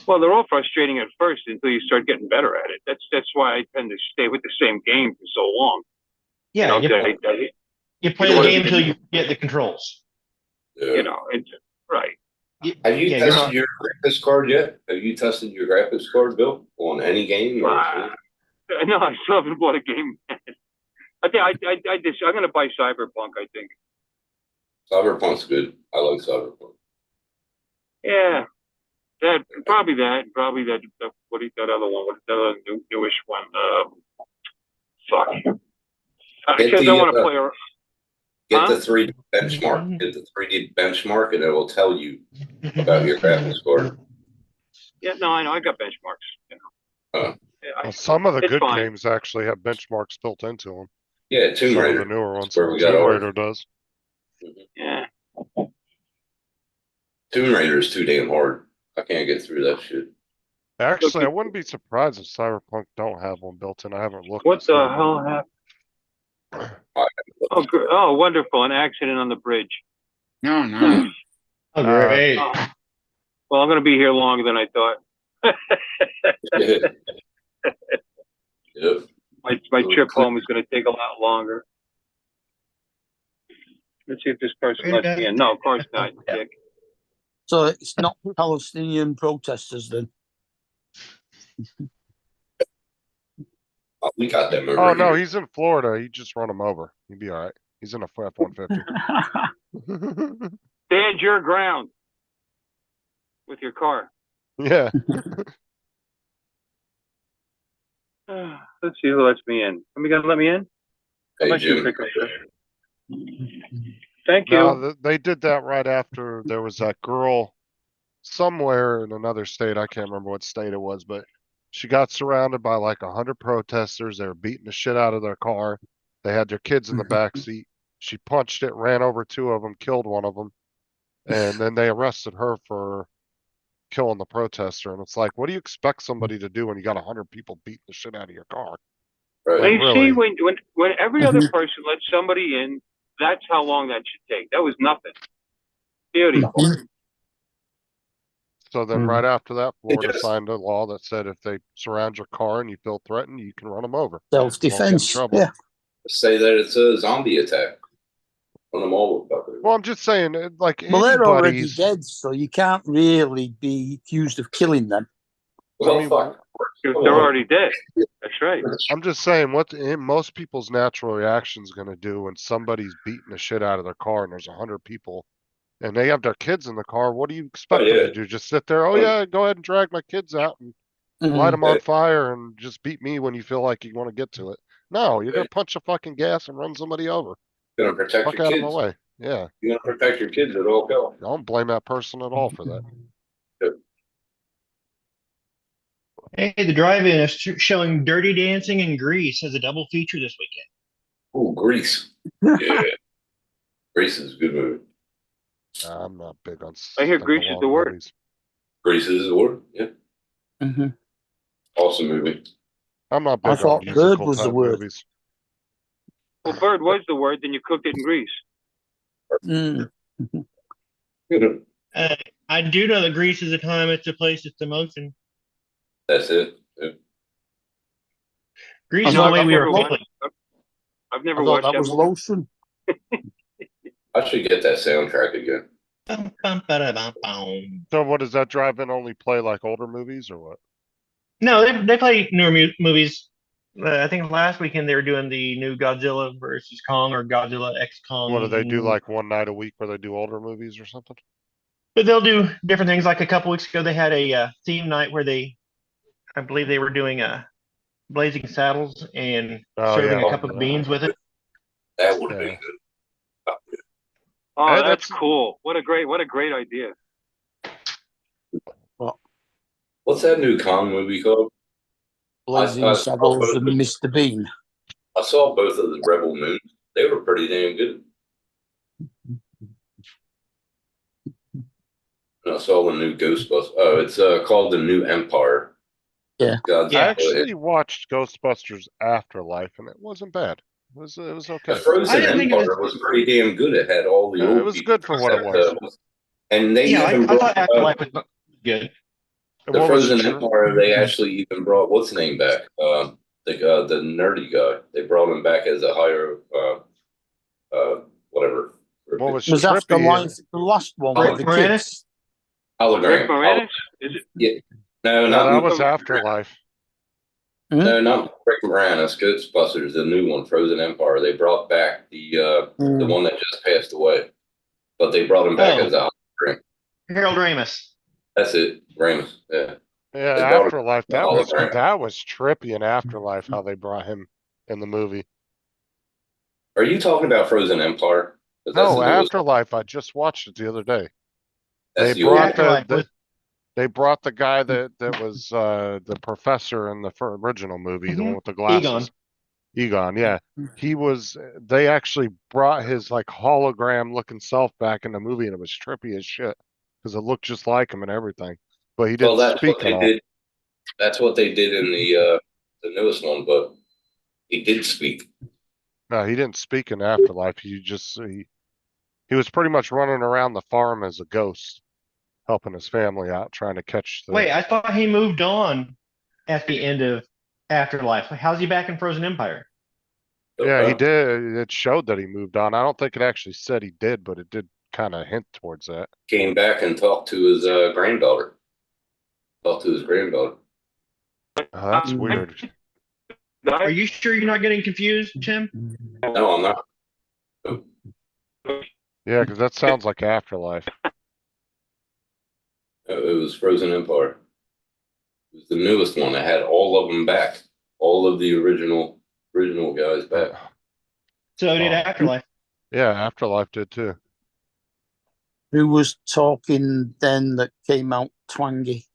Well, they're all frustrating at first until you start getting better at it. That's why I tend to stay with the same game for so long. Yeah, you know, you play the game until you get the controls. Yeah. You know, it's right. Have you tested your graphics card yet? Have you tested your graphics card, Bill, on any game? Or No, I still haven't bought a game. I think I'm going to buy Cyberpunk. I think. Cyberpunk's good. I like Cyberpunk. Yeah, probably that. What is that other one? What's the other newish one? Fuck. Because I want to play. Get the 3D benchmark. Get the 3D benchmark, and it will tell you about your graphics card. Yeah, no, I know. I got benchmarks. You know. well, some of the it's good fine. games actually have benchmarks built into them. Yeah, Tomb Some Raider. of the newer ones. Where we got Tomb ours. Raider does. Yeah. Tomb Raider is too damn hard. I can't get through that shit. Actually, I wouldn't be surprised if Cyberpunk don't have one built in. I haven't looked. What to see the one. hell happened? Oh, wonderful! An accident on the bridge. No, no. Oh, great. Well, I'm going to be here longer than I thought. Yep. My trip home is going to take a lot longer. Let's see if this person lets me in. No, of course not, Dick. So it's not Palestinian protesters then. We got them over Oh no, here. he's in Florida. He just run him over. He'd be all right. He's in a F-150. Stand your ground with your car. Yeah. Let's see who lets me in. Are we going to let me in? How Hey, much you Jim. pick up there? Thank you. No, they did that right after there was that girl somewhere in another state. I can't remember what state it was, but she got surrounded by like 100 protesters. They were beating the shit out of their car. They had their kids in the back seat. She punched it, ran over 2 of them, killed one of them, and then they arrested her for killing the protester. And it's like, what do you expect somebody to do when you got 100 people beating the shit out of your car? Right. Well, you really? see, when every other person lets somebody in, that's how long that should take. That was nothing. Beautiful. So then right after that, Florida just- signed a law that said if they surround your car and you feel threatened, you can run them over. Self-defense. trouble. Yeah. Say that it's a zombie attack on them all. Well, I'm just saying, like, Well, they're already anybody's- dead, so you can't really be accused of killing them. Well, I mean, fuck. They're already dead. That's right. I'm just saying what most people's natural reaction is going to do when somebody's beating the shit out of their car and there's 100 people and they have their kids in the car, what do you expect them yeah. to do? Just sit there? Oh yeah, go ahead and drag my kids out and light them on fire and just beat me when you feel like you want to get to it. No, you're gonna punch the fucking gas and run somebody over. You're gonna protect Fuck your out of my kids. way. Yeah, You're gonna protect your kids at all costs. I don't blame that person at all for that. Hey, the drive-in is showing Dirty Dancing and Grease as a double feature this weekend. Oh, Grease. Yeah. Grease is a good movie. I'm not big on. I hear Grease is the word. movies. Grease is the word. Yeah. Mm-hmm. Awesome movie. I'm not I big on thought Bird musical was the type word. movies. Well, bird was the word, then you cooked it in grease. Mm. I do know that Grease is a time, it's a place, it's a motion. That's it. Yeah. Grease I is thought the way that we was were lo- feeling. I've never I thought watched that that was movie. lotion. I should get that soundtrack again. Bum, bum, ba-da-bum, bum. So what does that drive-in only play like older movies or what? No, they play newer movies. I think last weekend they were doing the new Godzilla versus Kong or Godzilla X Kong. What do they do like one night a week where they do older movies or something? But they'll do different things. Like a couple weeks ago, they had a theme night where I believe they were doing Blazing Saddles and serving yeah. a cup of beans with it. That would have Yeah. been good. Oh, Hey, that's that's- cool. What a great idea. What's that new Kong movie called? Blazing I Saddles both and of them. Mr. Bean. I saw both of the Rebel Moons. They were pretty damn good. And I saw the new Ghostbusters. Oh, it's called The New Empire. Yeah. Godzilla. I actually watched Ghostbusters Afterlife and it wasn't bad. It was okay. The Frozen I didn't think it Empire was pretty damn good. It had all the Yeah, old it was people good for what it except, was. and they Yeah, even I brought thought Afterlife was good. And the what was Frozen true- Empire. They actually even brought what's his name back. The nerdy guy. They brought him back as a higher whatever. What was Was trippy? Afterlife the last one with the Rick Moranis? kids? Hologram. Rick Moranis? Is it? Yeah. No, No, not that was Afterlife. No, not Rick Moranis. Ghostbusters, the new one, Frozen Empire. They brought back the one that just passed away, but they brought him back Oh. as a hologram. Harold Ramis. That's it, Ramus. Yeah. Yeah, They brought him Afterlife. as a hologram. That was trippy in Afterlife how they brought him in the movie. Are you talking about Frozen Empire? 'Cause that's No, the newest- Afterlife. I just watched it the other day. That's They the old brought Afterlife was they brought the guy that was the professor in the original movie, the one with the glasses. Egon, yeah. They actually brought his like hologram looking self back in the movie and it was trippy as shit because it looked just like him and everything. But he Well, didn't that's speak what at they all. did. That's what they did in the newest one, but he did speak. No, he didn't speak in Afterlife. He was pretty much running around the farm as a ghost, helping his family out, trying to catch the. Wait, I thought he moved on at the end of Afterlife. How's he back in Frozen Empire? Yeah, he did. It showed that he moved on. I don't think it actually said he did, but it did kind of hint towards that. Came back and talked to his granddaughter. Talked to his granddaughter. Oh, that's weird. Are you sure you're not getting confused, Tim? No, I'm not. Yeah, because that sounds like Afterlife. It was Frozen Empire. It was the newest one. It had all of them back. All of the original guys back. So did Afterlife. Yeah, Afterlife did too. Who was talking then that came out twangy?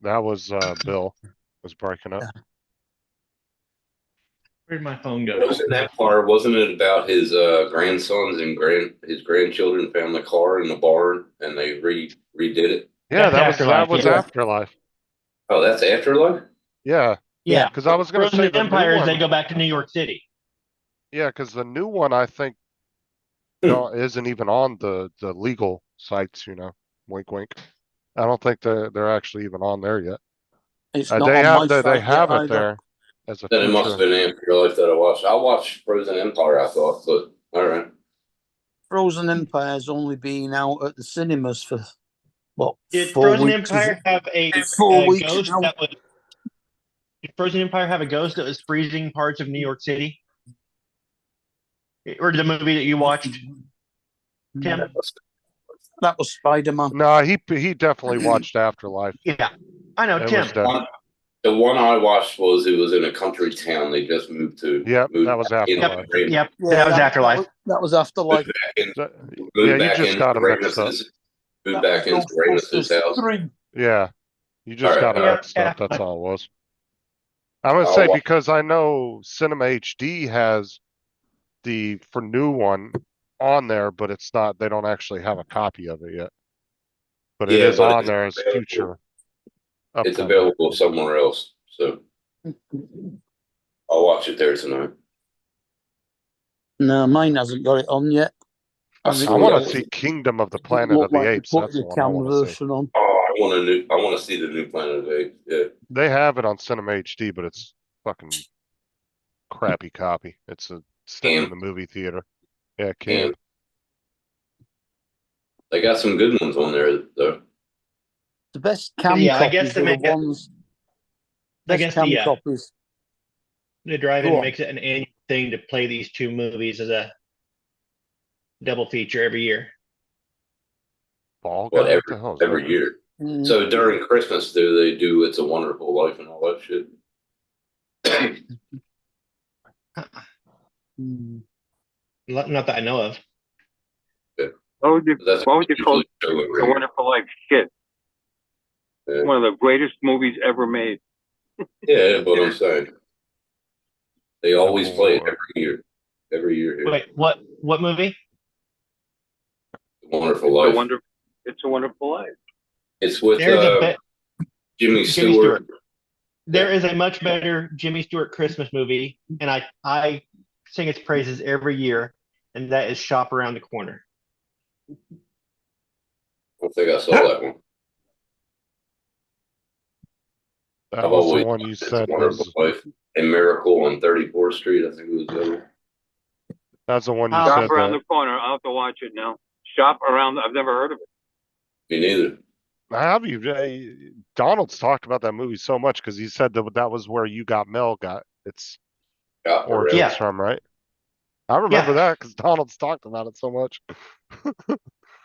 That was Bill was breaking up. Where'd my phone go? Frozen Empire, wasn't it about his grandsons and his grandchildren found the car in the barn and they redid it? Yeah, That's that was yeah. Afterlife. Oh, that's Afterlife? Yeah, Yeah, because I was going to say Frozen the Empire new is they one. go back to New York City. Yeah, because the new one I think isn't even on the legal sites. Wink, wink. I don't think they're actually even on there yet. It's They not on have my they site have yet it either. there as a Then it must have feature. been Afterlife that I watched. I watched Frozen Empire, I thought, but all right. Frozen Empire's only been out at the cinemas for what? Did 4 Frozen weeks? Empire have a 4 weeks ghost now. that was? Did Frozen Empire have a ghost that was freezing parts of New York City? or the movie that you watched, Tim? That was Spider-Man. No, he definitely watched Afterlife. Yeah, I know, It Tim. was definitely, The one I watched was it was in a country town they just moved to. Yep, moved that was back into Afterlife. Ramus- Yep, Yeah, that was Afterlife. That was Afterlife. Moved back in, That- moved yeah, you back just into got 'em mixed up. Ramus's- Moved That back was into Ramus's Ghostbusters house. 3. Yeah, you just All got right, it all mixed up. yeah. That's all it was. I'm gonna I'll say watch- because I know Cinema HD has the for new one on there, but it's not. They don't actually have a copy of it yet. But it Yeah, is but on it's there as available. future. It's upcoming. available somewhere else, so I'll watch it there tonight. No, mine hasn't got it on yet. I Has it I saw want got- to that. see Kingdom of the Doesn't Planet look of the like they Apes. put That's the the one I cam want to see. version on. Oh, I want to see the new Planet of the Apes. Yeah, They have it on Cinema HD, but it's fucking crappy copy. It's a stick in Cam. the movie theater. Yeah, Cam. and they got some good ones on there though. The best cam Yeah, I copies guess they are the make it- ones. I Best guess cam the copies. the drive-in Go on. makes it an annual thing to play these two movies as a double feature every year. Ball Well, guy. What the hell is every that? year. Mm. So during Christmas, do they do "It's a Wonderful Life" and all that shit? Mm. Not that I know of. What would you, That's what would you call usually show every A year. Wonderful Life? Shit. Yeah. One of the greatest movies ever made. Yeah, but I'm saying they always Civil play it War. every year. Every year here. Wait, what movie? Wonderful It's Life. a Wonderful Life. It's with There's a Jimmy Jimmy Stewart. There is a much better Jimmy Stewart Christmas movie, and I sing its praises every year, and that is Shop Around the Corner. I don't think I saw that one. That I've was always the one you It's a said Wonderful was. Life. And Miracle on 34th Street. I think it was the other. That's the one you Shop said Around that. the Corner. I'll have to watch it now. Shop Around. I've never heard of it. Me neither. Have you? Donald's talked about that movie so much because he said that was where You Got Mel got its Shop origins Around. Yeah. from, right? I remember Yeah. that because Donald's talked about it so much.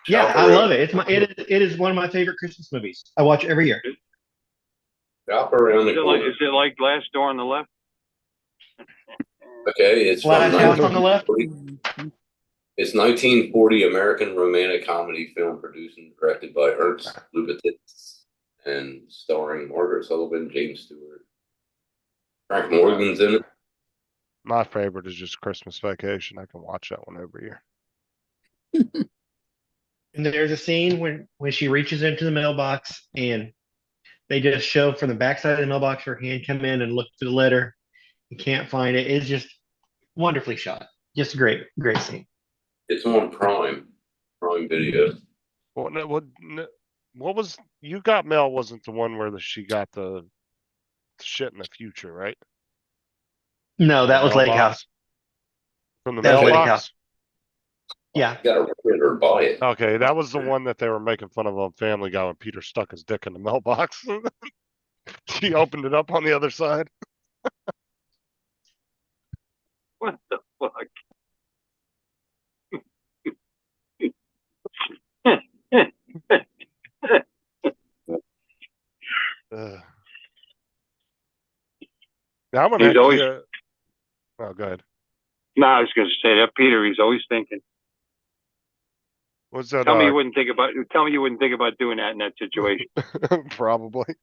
Yeah, Shop I Around. love it. It is one of my favorite Christmas movies. I watch it every year. Shop Around the Is it like, Corner. is it like Last Door on the Left? Okay, it's from Last House on the Left. 1940. It's 1940 American romantic comedy film produced and directed by Ernst Lubititz and starring Margaret Sullivan, James Stewart. Frank Morgan's in it. My favorite is just Christmas Vacation. I can watch that one every year. And there's a scene when she reaches into the mailbox and they just show from the backside of the mailbox her hand come in and look through the letter. You can't find it. It's just wonderfully shot. Just a great scene. It's on Prime Video. What was You Got Mel? Wasn't the one where she got the shit in the future, right? No, that was Lake Mailbox. House. From the That was Lake mailbox. House. Yeah. You gotta rent it or buy it. Okay, that was the one that they were making fun of on Family Guy when Peter stuck his dick in the mailbox. She opened it up on the other side. What the fuck? Now I'm gonna He's actually, always- oh, go ahead. No, I was going to say that Peter. He's always thinking. What's that? Tell me you wouldn't think about. Tell me you wouldn't think about doing that in that situation. Probably.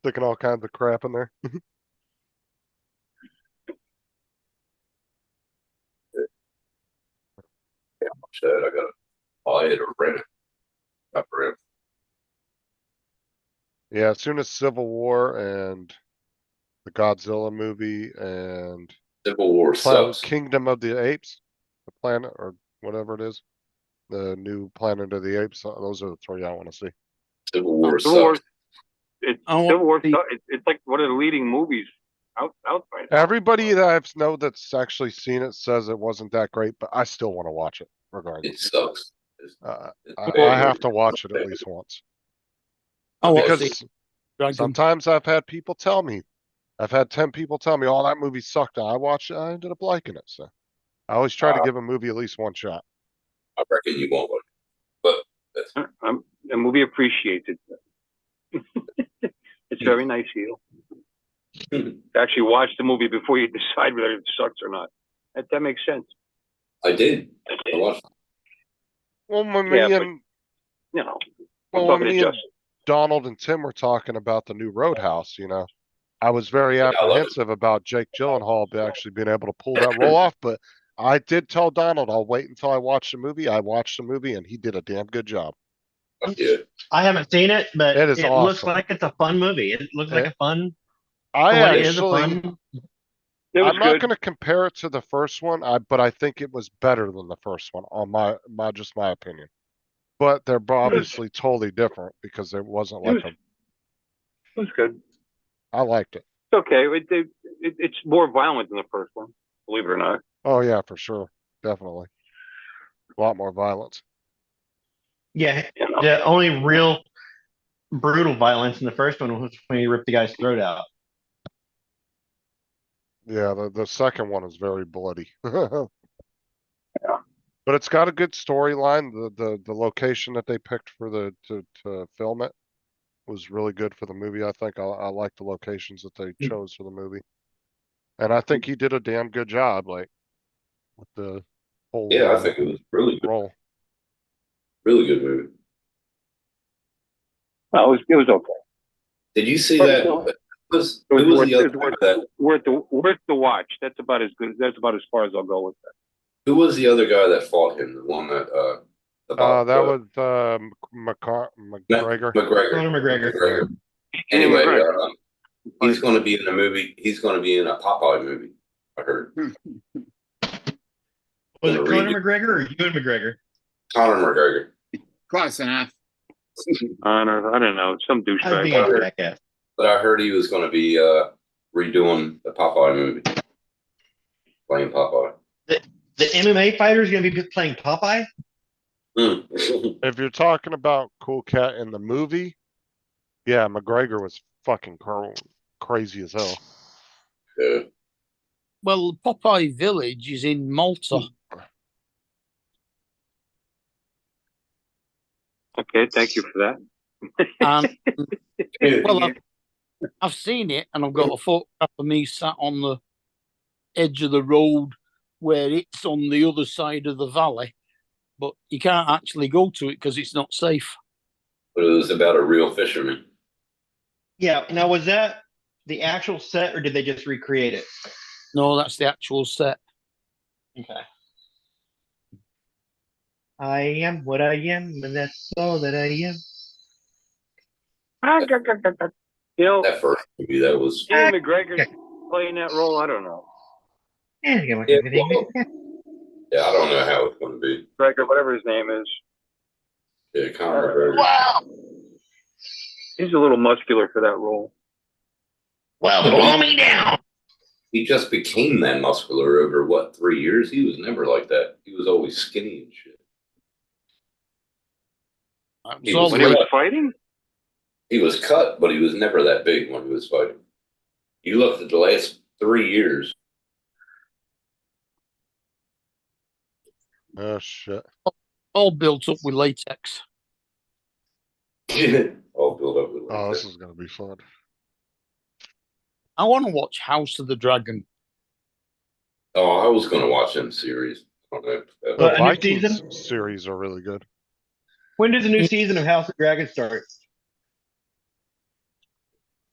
Sticking all kinds of crap in there. Yeah, watch that. I gotta buy it or rent it. Shop Around. Yeah, as soon as Civil War and the Godzilla movie and Civil War sucks. Kingdom of the Apes, the planet or whatever it is, the new Planet of the Apes. Those are the three I want to see. Civil War Civil War. sucks. Civil War. It's like one of the leading movies out right now. Everybody that I know that's actually seen it says it wasn't that great, but I still want to watch it regardless. It sucks. I have to watch it at least once. I want to Because see Dragon. sometimes I've had people tell me I've had 10 people tell me, "Oh, that movie sucked." I watched it. I ended up liking it. So I always try to give a movie at least one shot. I reckon you won't like it, but that's The movie appreciates it. It's very nice of you to actually watch the movie before you decide whether it sucks or not. That makes sense. I did. I watched. Well, when Yeah, me but- and You know, well, I'm when talking to me and Justin. Donald and Tim were talking about the new Roadhouse, you know, I was very I love it. apprehensive about Jake Gyllenhaal actually being able to pull that role off, but I did tell Donald I'll wait until I watch the movie. I watched the movie and he did a damn good job. Yeah. I haven't seen it, but It is looks awesome. like it's a fun movie. It looks like a fun. I for what it is, a actually, fun. It was I'm not good. going to compare it to the first one, but I think it was better than the first one on my just my opinion. But they're obviously totally different because it wasn't It like was, a. it was good. I liked it. It's okay. It's more violent than the first one, believe it or not. Oh yeah, for sure, definitely. A lot more violence. Yeah, You know? the only real brutal violence in the first one was when he ripped the guy's throat out. Yeah, the second one is very bloody. But it's got a good storyline. The location that they picked for to film it was really good for the movie. I think I like the locations that they chose for the movie. And I think he did a damn good job, like with the whole Yeah, I think it was really good. role. Really good movie. Well, it was okay. Did you see But that? no, Who was It was the worth, other it's guy that? worth the watch. That's about as good. That's about as far as I'll go with that. Who was the other guy that fought him? The one that That was McGregor. McGregor. Conor McGregor. Anyway, McGregor. he's going to be in a movie. He's going to be in a Popeye movie. I heard. Was Gonna it read Conor McGregor or Ewan McGregor? Conor McGregor. Close enough. I don't know. Some I think douchebag. it's jackass. But I heard he was going to be redoing the Popeye movie, playing Popeye. The MMA fighter is going to be playing Popeye. If you're talking about Cool Cat in the movie, yeah, McGregor was fucking crazy as hell. Yeah. Well, Popeye Village is in Malta. Okay, thank you for that. And well, I've seen it, and I've got a photograph of me sat on the edge of the road where it's on the other side of the valley, but you can't actually go to it because it's not safe. But it was about a real fisherman. Yeah. Now, was that the actual set, or did they just recreate it? No, that's the actual set. Okay. I am what I am, and that's all that I am. You know, That first movie, that was. Ewan McGregor playing that role. I don't know. Yeah, well, yeah, I don't know how it's going to be. McGregor, whatever his name is. Yeah, Conor McGregor. Wow. He's a little muscular for that role. Well, blow me down. He just became that muscular over what, 3 years? He was never like that. He was always skinny and shit. He was, When he was fighting? He was cut, but he was never that big when he was fighting. You looked at the last 3 years. Oh shit. All built up with latex. All built up with Oh, this is gonna be fun. I want to watch House of the Dragon. Oh, I was going to watch them series. I don't know. The a new Vikings season? series are really good. When does the new season of House of Dragons start?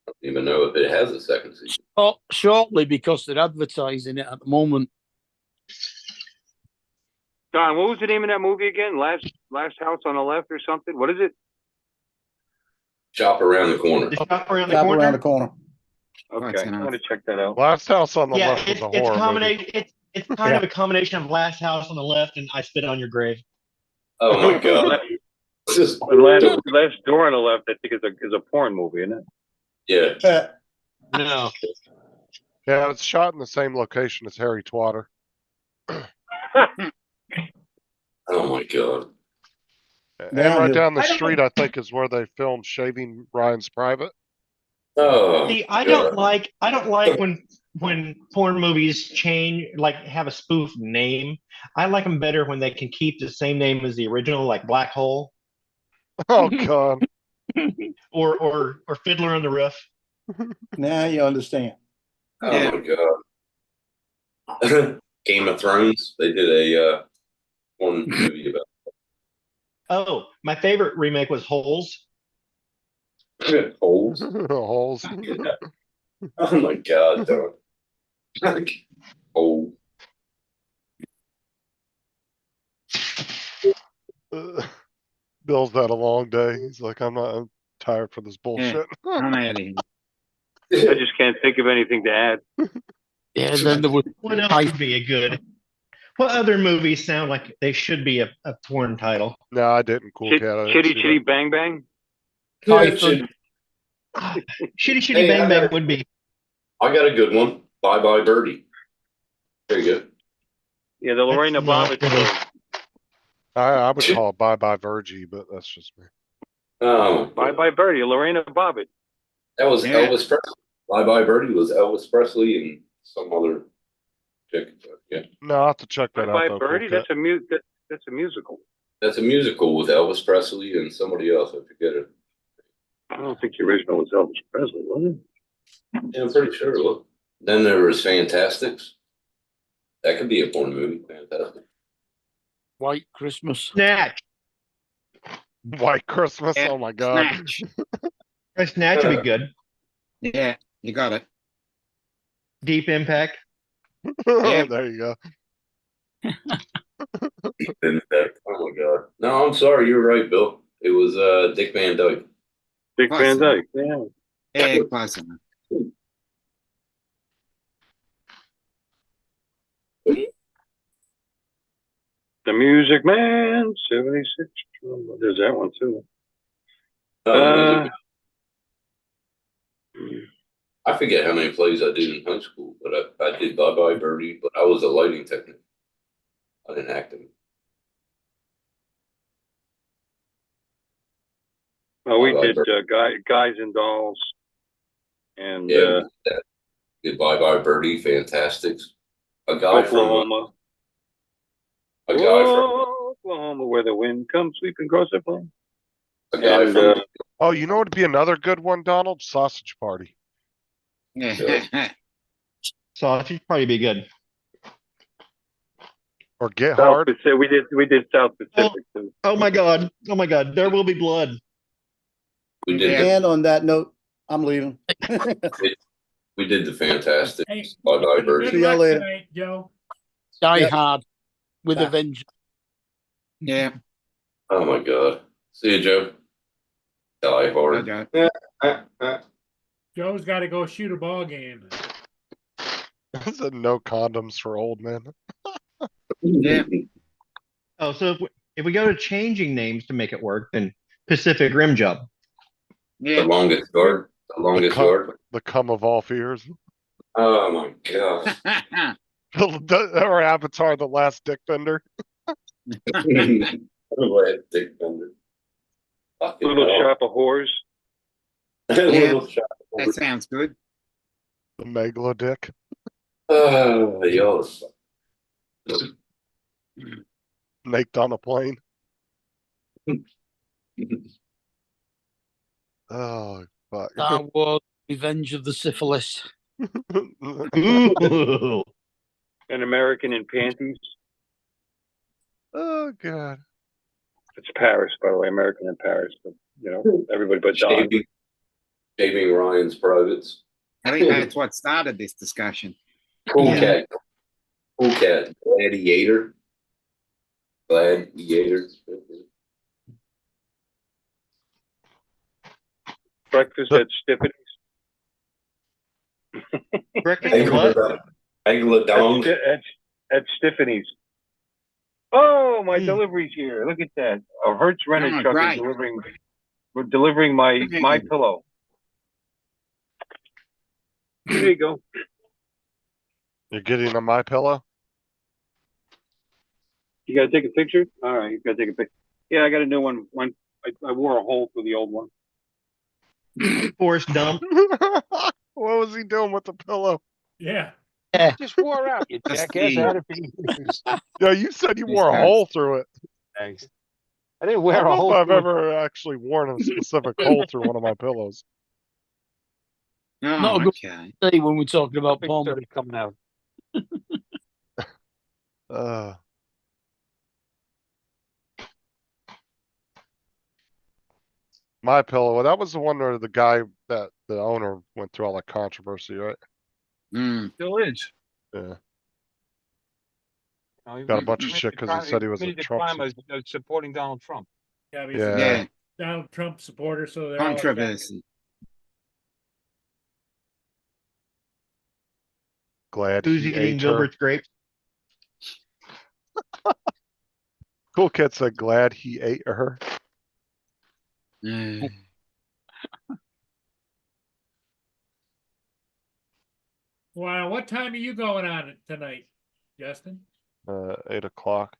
I don't even know if it has a second season. Oh, shortly because they're advertising it at the moment. Don, what was the name of that movie again? Last House on the Left or something? What is it? Shop around the corner. The shop around the Shop corner. around the corner. Okay, I'm gonna check that out. Last House on the Yeah, Left was it's a it's horror movie. combination. It's kind of a combination of Last House on the Left and I Spit on Your Grave. Oh my god. Just, The last Door on the Left, I think, is a porn movie, isn't it? yeah. No. Yeah, it's shot in the same location as Harry Twatter. Oh my god. And Now right you- down the I don't- street, I think, is where they filmed Shaving Ryan's Private. Oh, See, I God. don't like when porn movies change, like have a spoof name. I like them better when they can keep the same name as the original, like Black Hole Oh God. or Fiddler on the Roof. Now you understand. Oh Yeah. my God. Game of Thrones. They did a one movie about Oh, my favorite remake was Holes. holes. Holes. Oh my God, dog. Hole. Bill's had a long day. He's like, I'm tired for this bullshit. I'm out of here. I just can't think of anything to add. Yeah, then there was What else would be a good? What other movies sound like they should be a porn title? No, I didn't. Cool Chit- cat. I didn't Chitty see Chitty that. Bang Bang. Typhon. Shitty Shitty Hey, Bang I Bang got- would be. I got a good one. Bye Bye Birdie. There you go. Yeah, the Lorena That's not Bobbitt really- show. I would call it Bye Bye Virgie, but that's just me. Oh, Bye Bye Birdie, Lorena Bobbitt. that was Yeah. Elvis Presley. Bye Bye Birdie was Elvis Presley and some other chick. Yeah, No, I'll have to check Bye that Bye out though. Birdie. Cool That's cat. that's a musical. that's a musical with Elvis Presley and somebody else. I forget it. I don't think the original was Elvis Presley, was it? Yeah, I'm pretty sure. Look, then there was Fantastics. That could be a porn movie. Fantastic. White Christmas. Snatch. White Christmas. Yeah, Oh my God. Snatch. Snatch would be good. Yeah, you got it. Deep Impact. Yeah. There you go. Oh my God. No, I'm sorry. You're right, Bill. It was Dick Van Dyke. Dick Close Van enough. Dyke. Yeah. Yeah, close enough. The Music Man, 76. There's that one too. Uh, I forget how many plays I did in high school, but I did Bye Bye Birdie, but I was a lighting technician. I didn't act in it. Oh, we Bye Bye did Birdie. Guys and Dolls, and Yeah, we did that. Did Bye Bye Birdie, Fantastics. A guy Oklahoma. from a guy from Oklahoma, where the wind comes sweeping across the plain. a guy And, from Oh, you know what would be another good one, Donald? Sausage Party. Yeah. Sausage probably be good. Or Get South Hard. Pacific. We did South Pacific too. Oh my God. Oh my God. There will be blood. we did Yeah. And on that note, I'm leaving. we did the Fantastics. Hey, Bye Bye Birdie. See y'all luck later. tonight, Joe. Die Yep. Hard with Bye. a vengeance. Yeah. Oh my God. See you, Joe. Die Hard. Okay. Joe's got to go shoot a ball game. Said no condoms for old men. Yeah. Oh, so if we go to changing names to make it work, then Pacific Rim Job. The Yeah. longest yard. The longest yard. The cum of all fears. Oh my God. Or Avatar, the last dick bender. Dick Bender. Fucking Little hell. Shop of Whores. Little shop. That sounds good. The Megalo dick. Oh, y'all. Naked on a plane. Oh, fuck. Star Wars Revenge of the Syphilis. Ooh. An American in Panties. Oh, God. It's Paris, by the way. American in Paris. But, you know, everybody but Don. Shaving Ryan's privates. I think that's what started this discussion. Cool Yeah. cat. Cool cat. Gladiator. Gladiator. Breakfast at Tiffany's. Breakfast what? Angladong. At Tiffany's. Oh, my delivery's here. Look at that. A Hertz rented Oh, truck great. is delivering my pillow. There you go. You're getting a My Pillow? You gotta take a picture? All right, you gotta take a picture. Yeah, I got a new one. I wore a hole through the old one. Forrest Dump. What was he doing with the pillow? Yeah. Just wore out, you That's jackass. I the- had it for years. Yeah, you said you These wore a guys. hole through it. Thanks. I didn't I wear don't a know whole. if I've through it. ever actually worn a specific hole through one of my pillows. Not Oh, a good okay. day when we're talking about Big bomb. 30 coming out. My pillow. That was the one where the guy that the owner went through all that controversy, right? Mm. Still is. Yeah. Got a bunch of shit 'cause he said he was a Trump supporting Donald Trump. Yeah, he's Yeah. a Yeah. Donald Trump supporter, so they're all Controversy. Glad Who's he eating ate her. Gilbert's grapes? Cool kid said glad he ate her. Mm. Wow, what time are you going on it tonight, Justin? 8 o'clock.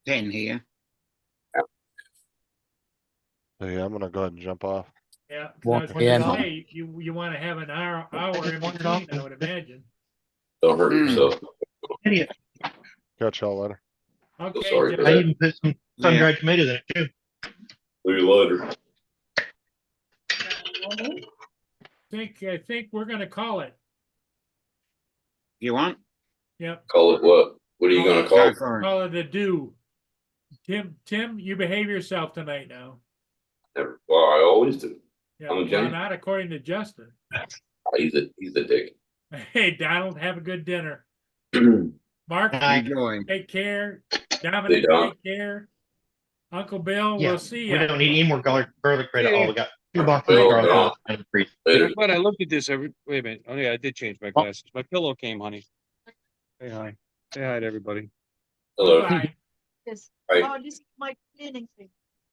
10 here. So yeah, I'm gonna go ahead and jump off. Yeah, 'cause I 1 was gonna p.m. say, you wanna have an hour in between, I would imagine. Don't hurt Mm. yourself. Idiot. Catch y'all later. Okay, sorry for I that. even put some sun-dried tomatoes in it too. See you later. I think we're gonna call it. You want? Yep, Call it what? What are you gonna Go call it? for it. call it a do. Tim, you behave yourself tonight now. Well, I always do. Yeah, I'm a well, gent. not according to Justin. He's a dick. Hey, Donald, have a good dinner. Mark, Enjoy. take care. Dominic, Don. take care. Uncle Bill, Yeah, we'll see we you. don't need any more garlic bread at all. We got 2 boxes Bill, of garlic Bill. off and free. Later. But I looked at this wait a minute. Oh yeah, I did change my glasses. My pillow came, honey. Say hi. Say hi to everybody. Hello. Bye. Yes. Right. Oh, this is my cleaning thing.